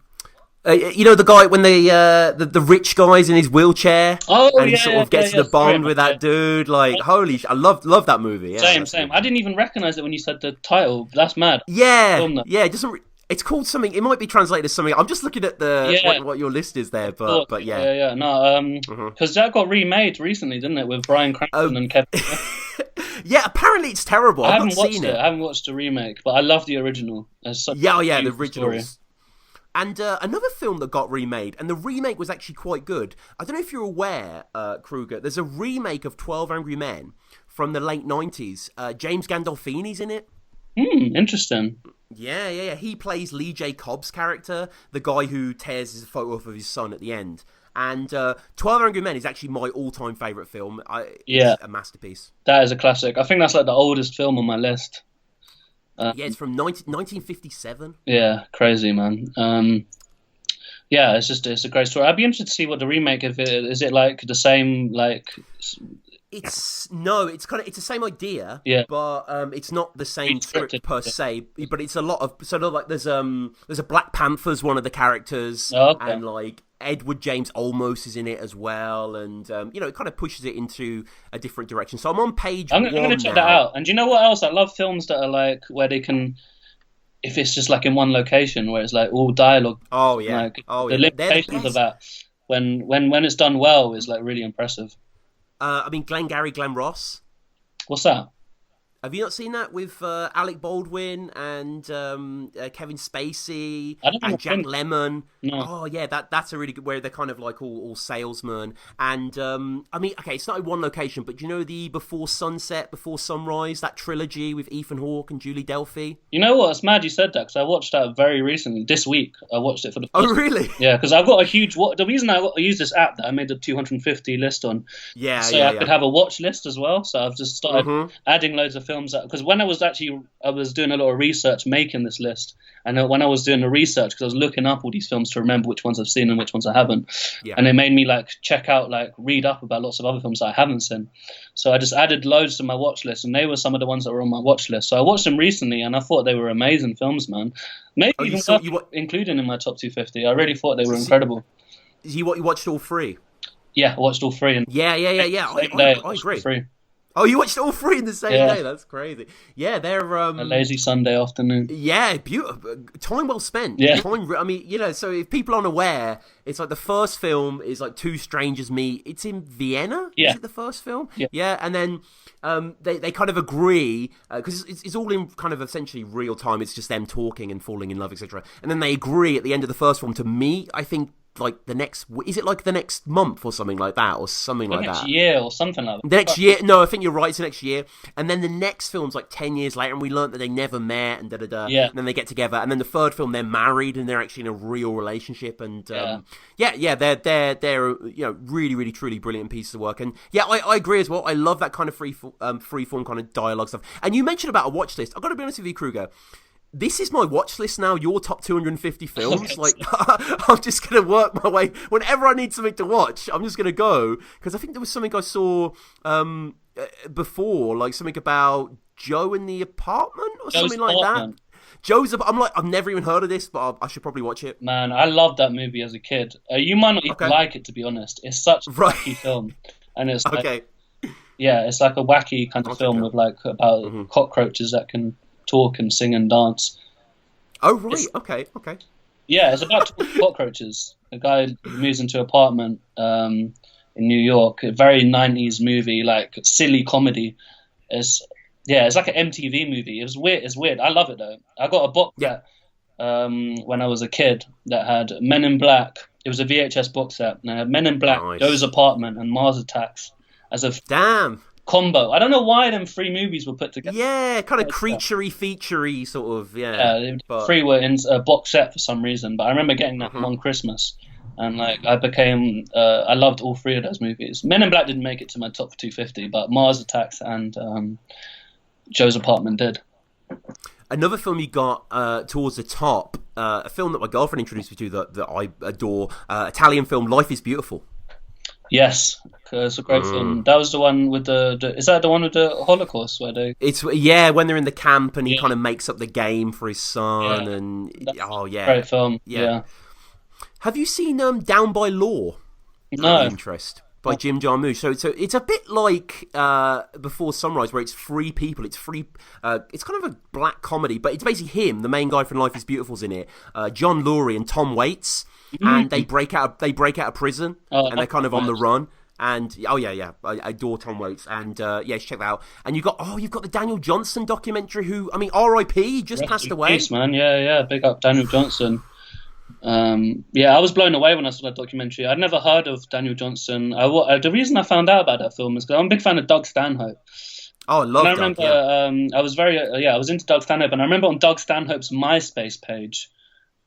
You know the guy when the rich guy's in his wheelchair, and he sort of gets to the bond with that dude. Like, holy, I love that movie. Yeah, same. I didn't even recognize it when you said the title. That's mad. Yeah, it's called something. It might be translated as something. I'm just looking at what your list is there, but yeah. No, because that got remade recently, didn't it, with Bryan Cranston and Kevin? Yeah, apparently it's terrible. I haven't watched it. I haven't watched the remake, but I love the original. The originals. Story. And another film that got remade, and the remake was actually quite good. I don't know if you're aware, Kruger, there's a remake of 12 Angry Men from the late 90s. James Gandolfini's in it. Interesting. Yeah. He plays Lee J. Cobb's character, the guy who tears his photo off of his son at the end. And 12 Angry Men is actually my all-time favourite film. It's a masterpiece. That is a classic. I think that's like the oldest film on my list. It's from 1957. Yeah, crazy, man. It's a great story. I'd be interested to see what the remake of it is. It like the same like? It's the same idea, but it's not the same script per se. But it's a lot of like there's a Black Panther's one of the characters, and like Edward James Olmos is in it as well, and it kind of pushes it into a different direction. So I'm on page one. I'm going to check that out. And do you know what else? I love films that are like where they can, if it's just like in one location where it's like all dialogue. Oh yeah. Like, the limitations of that when it's done well is like really impressive. I mean, Glengarry Glen Ross. What's that? Have you not seen that with Alec Baldwin and Kevin Spacey and Jack Lemmon? No. Oh yeah, that's a really good, where they're kind of like all salesmen. And I mean, okay, it's not in one location, but do you know the Before Sunset, Before Sunrise, that trilogy with Ethan Hawke and Julie Delpy? You know what? It's mad you said that, because I watched that very recently. This week, I watched it for the first time. Oh really? Yeah, because I've got a huge. The reason I use this app that I made the 250 list on, I could have a watch list as well. So I've just started adding loads of films, because when I was doing a lot of research making this list, and when I was doing the research, because I was looking up all these films to remember which ones I've seen and which ones I haven't, and it made me like check out, like read up about lots of other films that I haven't seen. So I just added loads to my watch list, and they were some of the ones that were on my watch list. So I watched them recently, and I thought they were amazing films, man. Maybe even including in my top 250. I really thought they were incredible. You watched all three? Yeah, I watched all three. I agree. Three. Oh, you watched all three in the same day? That's crazy. Yeah, they're a lazy Sunday afternoon. Yeah, beautiful. Time well spent. Yeah. I mean, so if people aren't aware, it's like the first film is like Two Strangers Meet. It's in Vienna. Yeah. Is it the first film? Yeah. And then they kind of agree, because it's all in kind of essentially real time. It's just them talking and falling in love, etc. And then they agree at the end of the first film to meet, I think, like the next month or something like that, or something like that. Next year or something like that. The next year? No, I think you're right. It's the next year. And then the next film's like 10 years later, and we learned that they never met, and Yeah. And then they get together, and then the third film they're married, and they're actually in a real relationship. And they're really, really, truly brilliant pieces of work. And yeah, I agree as well. I love that kind of freeform kind of dialogue stuff. And you mentioned about a watch list. I've got to be honest with you, Kruger. This is my watch list now, your top 250 films. Like, I'm just going to work my way. Whenever I need something to watch, I'm just going to go. Because I think there was something I saw before, like something about Joe in the apartment or something like that. I'm like, I've never even heard of this, but I should probably watch it. Man, I loved that movie as a kid. You might not even like it, to be honest. It's such a wacky film. And it's like, it's like a wacky kind of film with like about cockroaches that can talk and sing and dance. Oh right, okay. Yeah, it's about cockroaches. A guy moves into an apartment in in New York. A very 90s movie, like silly comedy. It's like an MTV movie. It was weird. It's weird. I love it though. I got a box set when I was a kid that had Men in Black. It was a VHS box set. And it had Men in Black, Joe's Apartment, and Mars Attacks as a combo. I don't know why them 3 movies were put together. Yeah, kind of creaturey, featurey sort of. Yeah, but 3 were in a box set for some reason. But I remember getting that one Christmas, and like I loved all 3 of those movies. Men in Black didn't make it to my top 250, but Mars Attacks and Joe's Apartment did. Another film you got towards the top, a film that my girlfriend introduced me to that I adore, Italian film Life is Beautiful. Yes, it's a great film. That was the one with is that the one with the Holocaust where they? It's when they're in the camp and he kind of makes up the game for his son and great film. Yeah. Have you seen Down by Law? No. Interest by Jim Jarmusch. So it's a bit like Before Sunrise, where it's 3 people. It's it's kind of a black comedy, but it's basically him, the main guy from Life is Beautiful's in it. John Lurie and Tom Waits. And they break out of prison, and they're kind of on the run. And I adore Tom Waits, and check that out. And you've got the Daniel Johnston documentary. Who, I mean, R.I.P. He just passed away. Peace, man. Yeah, big up Daniel Johnston. I was blown away when I saw that documentary. I'd never heard of Daniel Johnston. The reason I found out about that film is because I'm a big fan of Doug Stanhope. Oh, I love Doug. I remember I was I was into Doug Stanhope, and I remember on Doug Stanhope's MySpace page,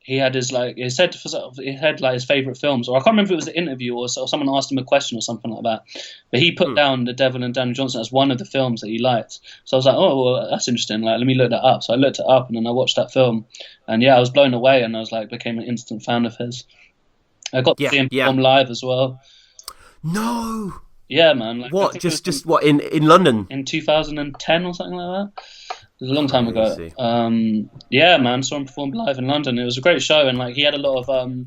he had his his favorite films, or I can't remember if it was an interview or someone asked him a question or something like that. But he put down The Devil and Daniel Johnston as one of the films that he liked. So I was like, oh, well, that's interesting. Like, let me look that up. So I looked it up, and then I watched that film, and I was blown away, and I was like, became an instant fan of his. I got to see him perform live as well. No. Yeah, man. Like, what? Just what in London in 2010 or something like that. It was a long time ago. Man, saw him perform live in London. It was a great show, and like he had a lot of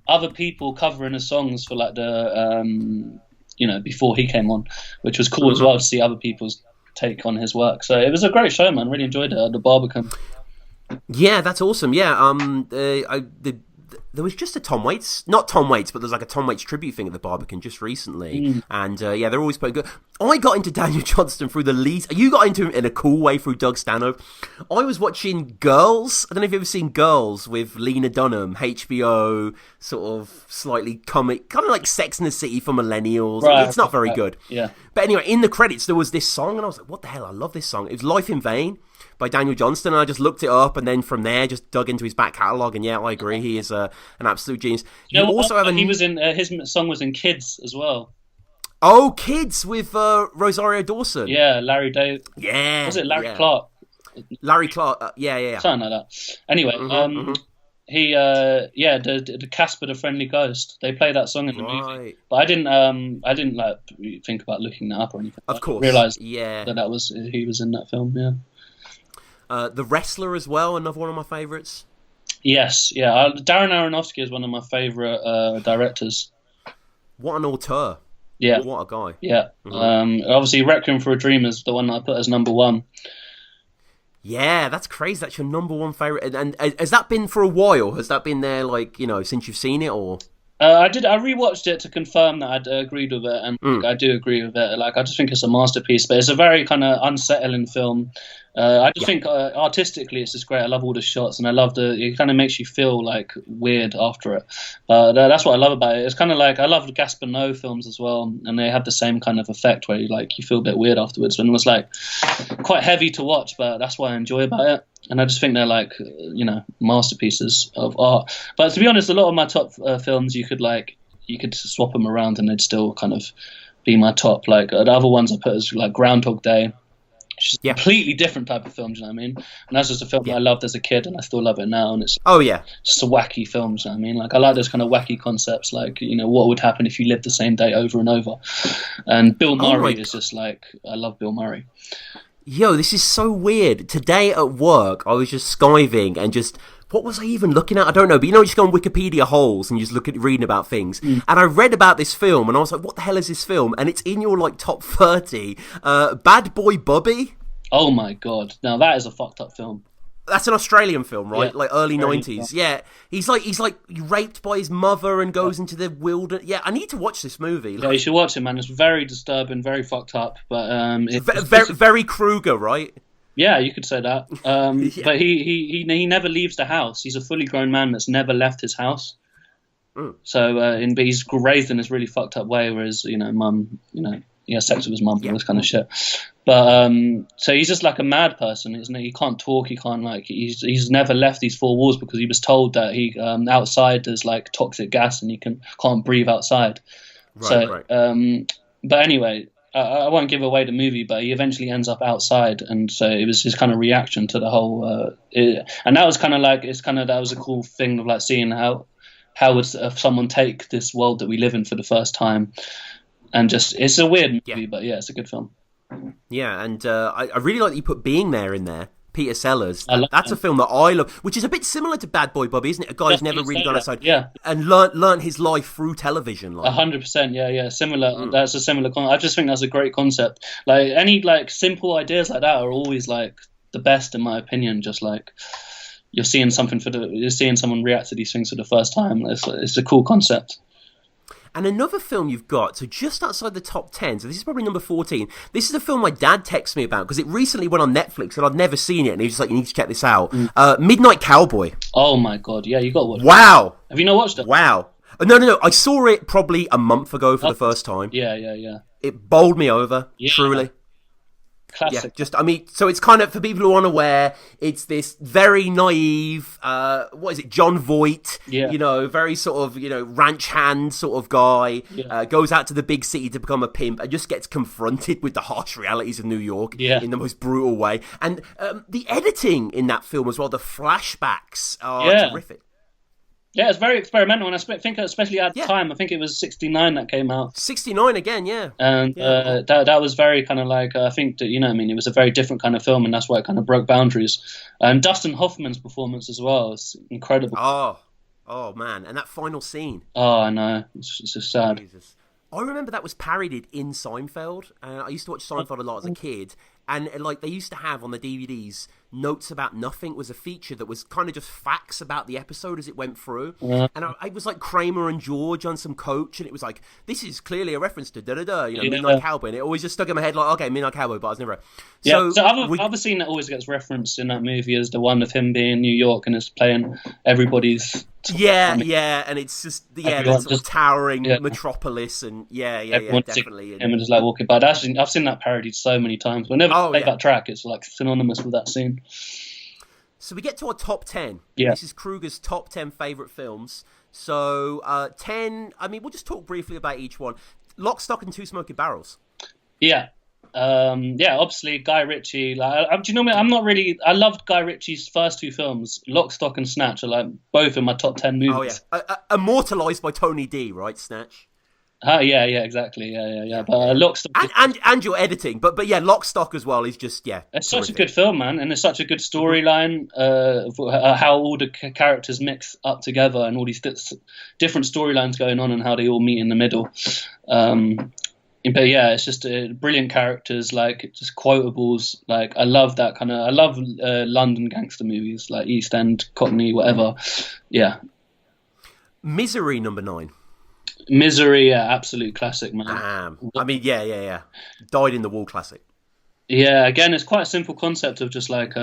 other people covering his songs for like the before he came on, which was cool as well to see other people's take on his work. So it was a great show, man. Really enjoyed it at the Barbican. Yeah, that's awesome. Yeah, there was just a not Tom Waits, but there's like a Tom Waits tribute thing at the Barbican just recently. And they're always pretty good. I got into Daniel Johnston through the least. You got into him in a cool way through Doug Stanhope. I was watching Girls. I don't know if you've ever seen Girls with Lena Dunham, HBO, sort of slightly comic, kind of like Sex and the City for millennials. Right, it's not very good. Yeah. But anyway, in the credits, there was this song, and I was like, what the hell? I love this song. It was Life in Vain by Daniel Johnston, and I just looked it up, and then from there just dug into his back catalogue, and I agree, he is an absolute genius. He was in his song was in Kids as well. Oh, Kids with Rosario Dawson. Yeah, Larry David. Yeah, was it Larry Clark? Larry Clark. Yeah. Something like that. Anyway, he the Casper the Friendly Ghost. They play that song in the movie, but I didn't like think about looking that up or anything. Of course, I realized that was he was in that film. Yeah. The Wrestler as well, another one of my favourites. Yes, yeah. Darren Aronofsky is one of my favourite directors. What an auteur. Yeah. What a guy. Yeah. Obviously, Requiem for a Dream is the one that I put as number 1. Yeah, that's crazy. That's your number 1 favourite. And has that been for a while? Has that been there, since you've seen it, or...? I rewatched it to confirm that I'd agreed with it, and I do agree with it. Like, I just think it's a masterpiece, but it's a very kind of unsettling film. I just think artistically it's just great. I love all the shots, and I love it kind of makes you feel like weird after it. That's what I love about it. It's kind of like, I love the Gaspar Noé films as well, and they have the same kind of effect where you feel a bit weird afterwards. And it was like quite heavy to watch, but that's what I enjoy about it. And I just think they're like, masterpieces of art. But to be honest, a lot of my top films, you could swap them around and they'd still kind of be my top. Like the other ones I put as like Groundhog Day, which is a completely different type of film. Do you know what I mean? And that's just a film that I loved as a kid, and I still love it now. And it's just a wacky film. Do you know what I mean? Like I like those kind of wacky concepts. Like what would happen if you lived the same day over and over? And Bill Murray is just like, I love Bill Murray. Yo, this is so weird. Today at work, I was just skiving and what was I even looking at? I don't know, but you just go on Wikipedia holes and you just reading about things. And I read about this film and I was like, what the hell is this film? And it's in your top 30. Bad Boy Bubby. Oh my God. Now that is a fucked up film. That's an Australian film, right? Yeah. Like early Very 90s. Yeah. He's like raped by his mother and goes into the wilderness. Yeah, I need to watch this movie. Yeah, you should watch it, man. It's very disturbing, very fucked up, but very Kruger, right? Yeah, you could say that. But he never leaves the house. He's a fully grown man that's never left his house. So, but he's raised in this really fucked up way, whereas mum, he has sex with his mum and this kind of shit. But so he's just like a mad person, isn't he? He can't talk. He can't he's never left these four walls because he was told that he outside there's like toxic gas and he can't breathe outside. Right. But anyway. I won't give away the movie, but he eventually ends up outside, and so it was his kind of reaction to the whole. And that was kind of like that was a cool thing of like seeing how would someone take this world that we live in for the first time, and just it's a weird movie, but yeah, it's a good film. Yeah, and I really like that you put Being There in there. Peter Sellers. That's that. A film that I love, which is a bit similar to Bad Boy Bobby, isn't it? A guy who's never really gone outside and learnt his life through television. 100%, yeah. Similar. That's a similar I just think that's a great concept. Like any like simple ideas like that are always like the best in my opinion. Just like you're seeing someone react to these things for the first time. It's a cool concept. And another film you've got, so just outside the top 10, so this is probably number 14. This is a film my dad texted me about because it recently went on Netflix and I'd never seen it, and he was just like, you need to check this out. Midnight Cowboy. Oh my God, yeah, you got to watch it. Wow. Have you not watched it? Wow. No, I saw it probably a month ago for the first time. Yeah. It bowled me over, truly. Classic. Yeah, so it's kind of, for people who are unaware, it's this very naive, John Voight, very sort of, ranch hand sort of guy, goes out to the big city to become a pimp and just gets confronted with the harsh realities of New York in the most brutal way. And the editing in that film as well, the flashbacks are terrific. Yeah, it's very experimental, and I think especially at the time, I think it was 69 that came out. 69 again, yeah. And that was very kind of like, I think that, it was a very different kind of film, and that's why it kind of broke boundaries. And Dustin Hoffman's performance as well is incredible. Oh man, and that final scene. Oh, I know. It's just sad. Jesus. I remember that was parodied in Seinfeld. I used to watch Seinfeld a lot as a kid, and like they used to have on the DVDs Notes About Nothing was a feature that was kind of just facts about the episode as it went through. And I was like Kramer and George on some coach, and it was like, this is clearly a reference to Midnight Cowboy, and it always just stuck in my head like, okay, Midnight Cowboy, but I was never. So other scene that always gets referenced in that movie is the one of him being in New York and is playing everybody's. And it's just that sort of towering metropolis, and definitely. And just like walking by. I've seen that parodied so many times. Whenever I play that track, it's like synonymous with that scene. So we get to our top 10. Yeah. This is Kruger's top 10 favourite films. So 10, we'll just talk briefly about each one. Lock, Stock and Two Smoking Barrels. Yeah. Obviously Guy Ritchie. Do you know me? I loved Guy Ritchie's first two films, Lock, Stock and Snatch, are like both in my top 10 movies. Oh yeah, immortalised by Tony D, right? Snatch. Yeah, exactly. Yeah. But Lock, Stock and your editing, but yeah, Lock, Stock as well is just It's terrific. such a good film, man, and it's such a good storyline. How all the characters mix up together and all these different storylines going on and how they all meet in the middle. But yeah, it's just brilliant characters, like just quotables. Like I love that kind of. I love London gangster movies, like East End, Cockney, whatever. Yeah. Misery, number 9. Misery, absolute classic, man. Yeah. Died in the Wall classic. Yeah, again, it's quite a simple concept of just like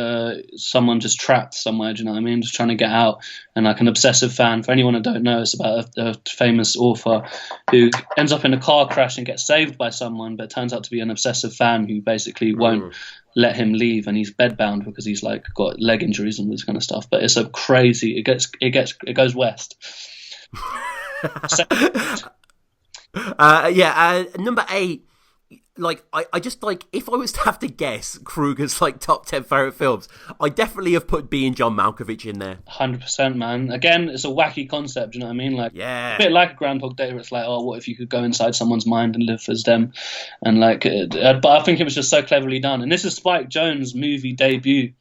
someone just trapped somewhere, do you know what I mean? Just trying to get out. And like an obsessive fan, for anyone that don't know, it's about a famous author who ends up in a car crash and gets saved by someone, but turns out to be an obsessive fan who basically won't let him leave, and he's bedbound because he's like got leg injuries and this kind of stuff. But it's a crazy, it goes west. Number 8, like I just like, if I was to have to guess Kruger's like top 10 favorite films, I definitely have put Being John Malkovich in there. 100%, man. Again, it's a wacky concept, you know what I mean? Like, a bit like a Groundhog Day, where it's like, oh, what if you could go inside someone's mind and live as them? And like, but I think it was just so cleverly done. And this is Spike Jonze' movie debut.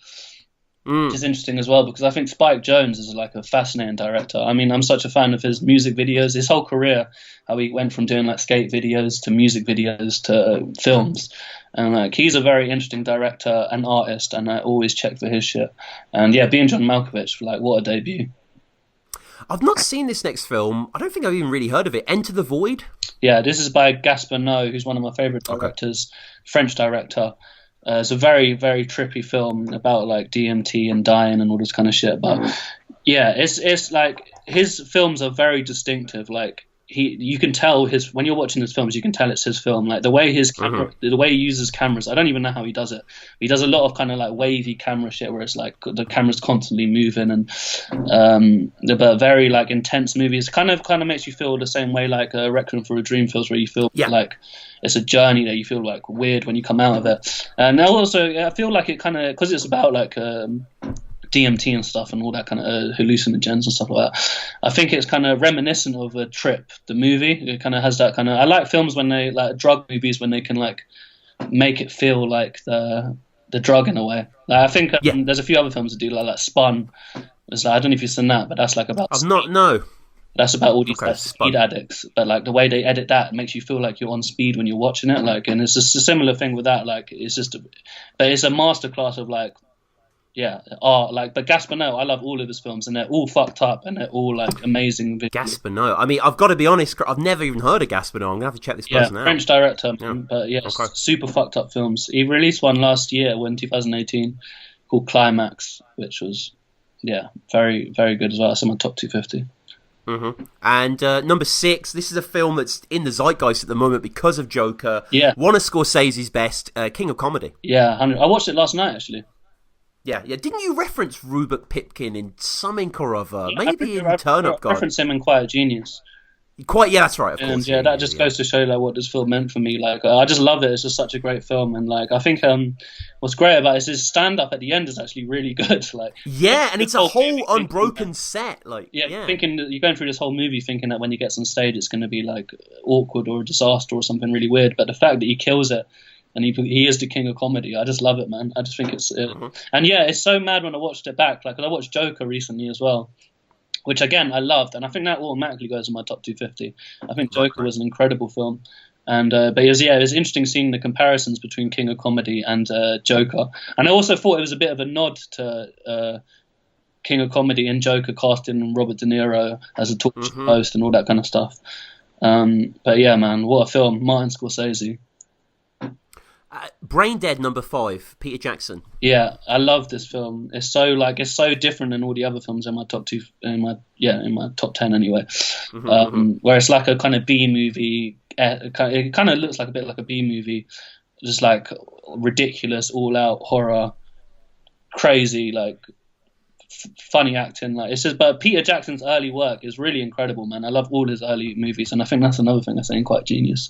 Which is interesting as well, because I think Spike Jonze is like a fascinating director. I mean, I'm such a fan of his music videos, his whole career, how he went from doing like skate videos to music videos to films. And like he's a very interesting director and artist, and I always check for his shit. And yeah, being John Malkovich, like what a debut. I've not seen this next film. I don't think I've even really heard of it. Enter the Void? Yeah, this is by Gaspar Noé, who's one of my favorite directors, French director. It's a very, very trippy film about like DMT and dying and all this kind of shit. But yeah, it's like his films are very distinctive. Like you can tell when you're watching his films, you can tell it's his film. Like the way his camera, the way he uses cameras, I don't even know how he does it. He does a lot of kind of like wavy camera shit where it's like the camera's constantly moving, and but very like intense movies. Kind of makes you feel the same way like Requiem for a Dream feels, where you feel like it's a journey that you feel like weird when you come out of it. And also I feel like it kind of, because it's about like DMT and stuff and all that kind of hallucinogens and stuff like that. I think it's kind of reminiscent of a Trip, the movie. It kind of has that kind of. I like films when they like drug movies when they can like make it feel like the drug in a way. Like, I think there's a few other films that do like Spun. It's like, I don't know if you've seen that, but that's like about. That's about all these speed addicts, but like the way they edit that makes you feel like you're on speed when you're watching it. Like, and it's just a similar thing with that. Like, it's just, but it's a masterclass of like. Yeah, art, but Gaspar Noé, I love all of his films, and they're all fucked up, and they're all like amazing. Gaspar Noé. I mean, I've got to be honest, I've never even heard of Gaspar Noé. I'm gonna have to check this person out. French director, but super fucked up films. He released one last year, in 2018, called Climax, which was very, very good as well. It's in my top 250. And number 6, this is a film that's in the zeitgeist at the moment because of Joker. Yeah, one of Scorsese's best, King of Comedy. Yeah, I watched it last night actually. Yeah. Didn't you reference Rupert Pipkin in something or other? Maybe in Turn Up Guy. Reference him in Quiet Genius. That's right, of course. And that just goes to show like what this film meant for me. Like, I just love it. It's just such a great film, and like I think what's great about it is his stand-up at the end is actually really good. Like, and it's a whole unbroken set. Like, thinking that you're going through this whole movie thinking that when he gets on stage it's going to be like awkward or a disaster or something really weird, but the fact that he kills it. And he is the king of comedy. I just love it, man. I just think it's... and it's so mad when I watched it back. Like, I watched Joker recently as well, which, again, I loved. And I think that automatically goes in my top 250. I think Joker was an incredible film. And but it was interesting seeing the comparisons between King of Comedy and Joker. And I also thought it was a bit of a nod to King of Comedy and Joker casting Robert De Niro as a talk show host and all that kind of stuff. But yeah, man, what a film. Martin Scorsese. Brain Dead number 5, Peter Jackson. Yeah, I love this film. It's so different than all the other films in my top in my top 10 anyway. Where it's like a kind of B movie. It kind of looks like a bit like a B movie, just like ridiculous, all out horror, crazy, like funny acting. Like it's just, but Peter Jackson's early work is really incredible, man. I love all his early movies, and I think that's another thing I say in Quite Genius.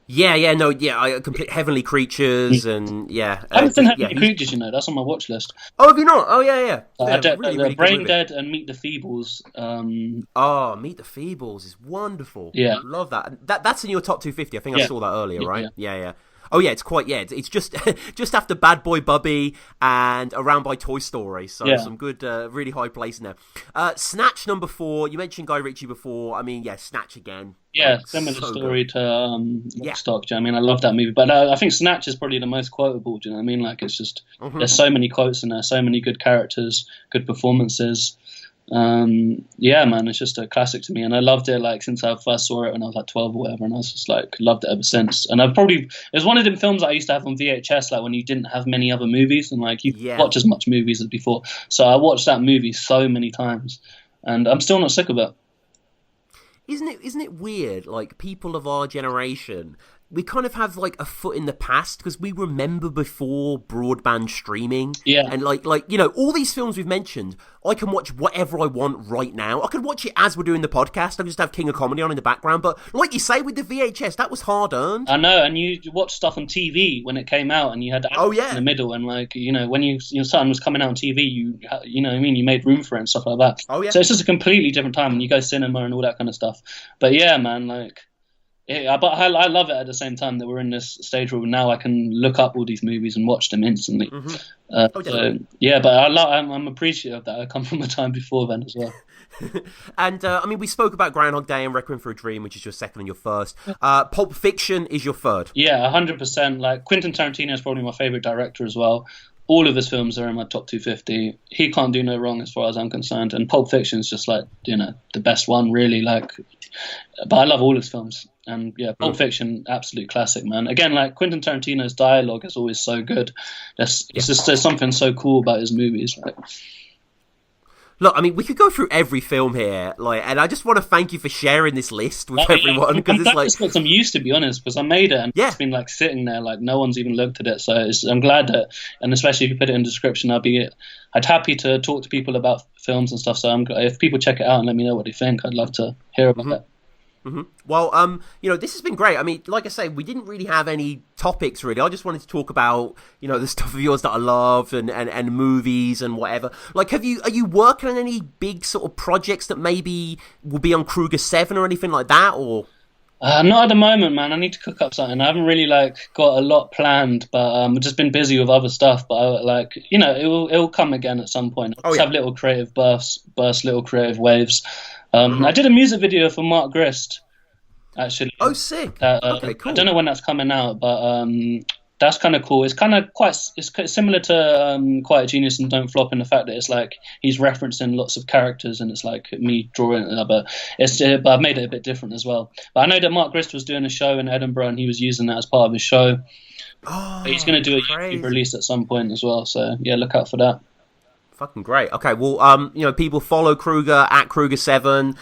I complete Heavenly Creatures and I haven't seen Heavenly Creatures, that's on my watch list. Oh, have you not? Oh, yeah. Really Brain Dead and Meet the Feebles. Meet the Feebles is wonderful. Yeah, I love that. That's in your top 250. I think I saw that earlier, right? Yeah. Oh yeah, it's quite it's just just after Bad Boy Bubby and around by Toy Story, so some good really high place in there. Snatch number 4. You mentioned Guy Ritchie before. I mean, Snatch again. Yeah, similar story to Lockstock. I mean, I love that movie, but I think Snatch is probably the most quotable. Do you know what I mean? Like, it's just there's so many quotes in there, so many good characters, good performances. Man, it's just a classic to me, and I loved it like since I first saw it when I was like 12 or whatever, and I was just like loved it ever since. And it was one of them films I used to have on VHS, like when you didn't have many other movies and like you watch as much movies as before. So I watched that movie so many times, and I'm still not sick of it. Isn't it weird? Like, people of our generation, we kind of have like a foot in the past because we remember before broadband streaming. Yeah. And like all these films we've mentioned, I can watch whatever I want right now. I can watch it as we're doing the podcast. I can just have King of Comedy on in the background. But like you say, with the VHS, that was hard earned. I know, and you watch stuff on TV when it came out, and you had in the middle, and like when your son was coming out on TV, you know what I mean, you made room for it and stuff like that. Oh yeah. So it's just a completely different time when you go cinema and all that kind of stuff. But yeah, man, like. Yeah, but I love it at the same time that we're in this stage where now I can look up all these movies and watch them instantly. So yeah, but I'm appreciative that I come from a time before then as well. And I mean, we spoke about Groundhog Day and Requiem for a Dream, which is your second and your first. Pulp Fiction is your third. Yeah, 100%. Like Quentin Tarantino is probably my favorite director as well. All of his films are in my top 250. He can't do no wrong as far as I'm concerned. And Pulp Fiction is just like, you know, the best one really. Like, but I love all his films. And yeah, Pulp Fiction, absolute classic, man. Again, like Quentin Tarantino's dialogue is always so good. There's something so cool about his movies. Like, look, I mean, we could go through every film here, like, and I just want to thank you for sharing this list with everyone, because it's like, it's got some use, to be honest, because I made it and it's been like sitting there, like no one's even looked at it. So I'm glad that, and especially if you put it in the description, I'd happy to talk to people about films and stuff. So if people check it out and let me know what they think, I'd love to hear about it. Well, you know, this has been great. I mean, like I say, we didn't really have any topics, really. I just wanted to talk about, you know, the stuff of yours that I love and movies and whatever. Like, are you working on any big sort of projects that maybe will be on Cruger 7 or anything like that, or? Not at the moment, man. I need to cook up something. I haven't really got a lot planned, but I've just been busy with other stuff. But you know, it'll come again at some point. I'll just have little creative bursts, little creative waves. I did a music video for Mark Grist, actually. Oh, sick. Okay, cool. I don't know when that's coming out, but that's kind of cool. It's kind of it's similar to Quiet Genius and Don't Flop in the fact that it's like he's referencing lots of characters and it's like me drawing it, but I've made it a bit different as well. But I know that Mark Grist was doing a show in Edinburgh and he was using that as part of his show. But he's going to do a YouTube release at some point as well. So yeah, look out for that. Fucking great. Okay, well, you know, people follow Cruger at Cruger7.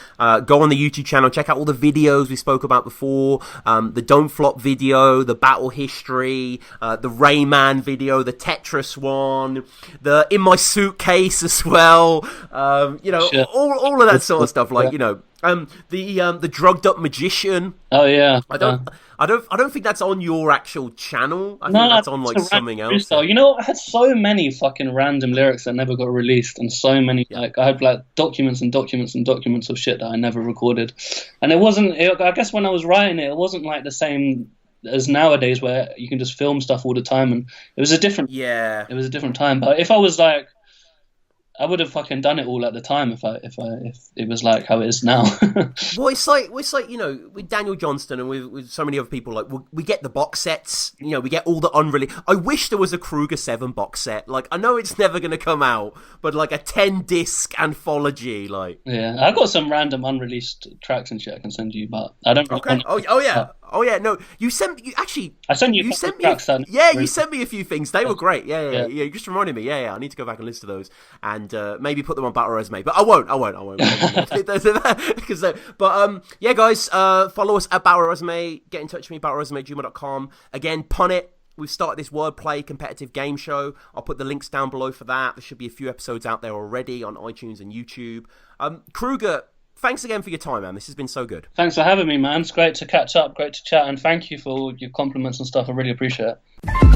Go on the YouTube channel, check out all the videos we spoke about before. The Don't Flop video, the Battle History, the Rayman video, the Tetris one, the In My Suitcase as well. You know, all of that sort of stuff. Like, you know, the Drugged Up Magician. Oh yeah. I don't think that's on your actual channel. I think that's on like something else. You know, I had so many fucking random lyrics that never got released, and so many like I had like documents and documents and documents of shit that I never recorded. And it wasn't. I guess when I was writing it, it wasn't like the same as nowadays where you can just film stuff all the time. And it was a different. Yeah. It was a different time. But if I was like, I would have fucking done it all at the time if it was like how it is now. Well, it's like you know, with Daniel Johnston and with so many other people, like we get the box sets, you know, we get all the unreleased. I wish there was a Cruger 7 box set. Like, I know it's never going to come out, but like a 10-disc anthology, like. Yeah, I got some random unreleased tracks and shit I can send you, but I don't. Okay. Oh yeah. No, you sent me. I sent you. You sent me. You sent me a few things. They were great. Yeah. You just reminded me. Yeah. I need to go back and listen to those and maybe put them on Battle Resume. But I won't. Because, yeah, guys, follow us at Battle Resume. Get in touch with me, battleresume@gmail.com. Again, Punnit. We've started this wordplay competitive game show. I'll put the links down below for that. There should be a few episodes out there already on iTunes and YouTube. Cruger, thanks again for your time, man. This has been so good. Thanks for having me, man. It's great to catch up, great to chat, and thank you for all your compliments and stuff. I really appreciate it.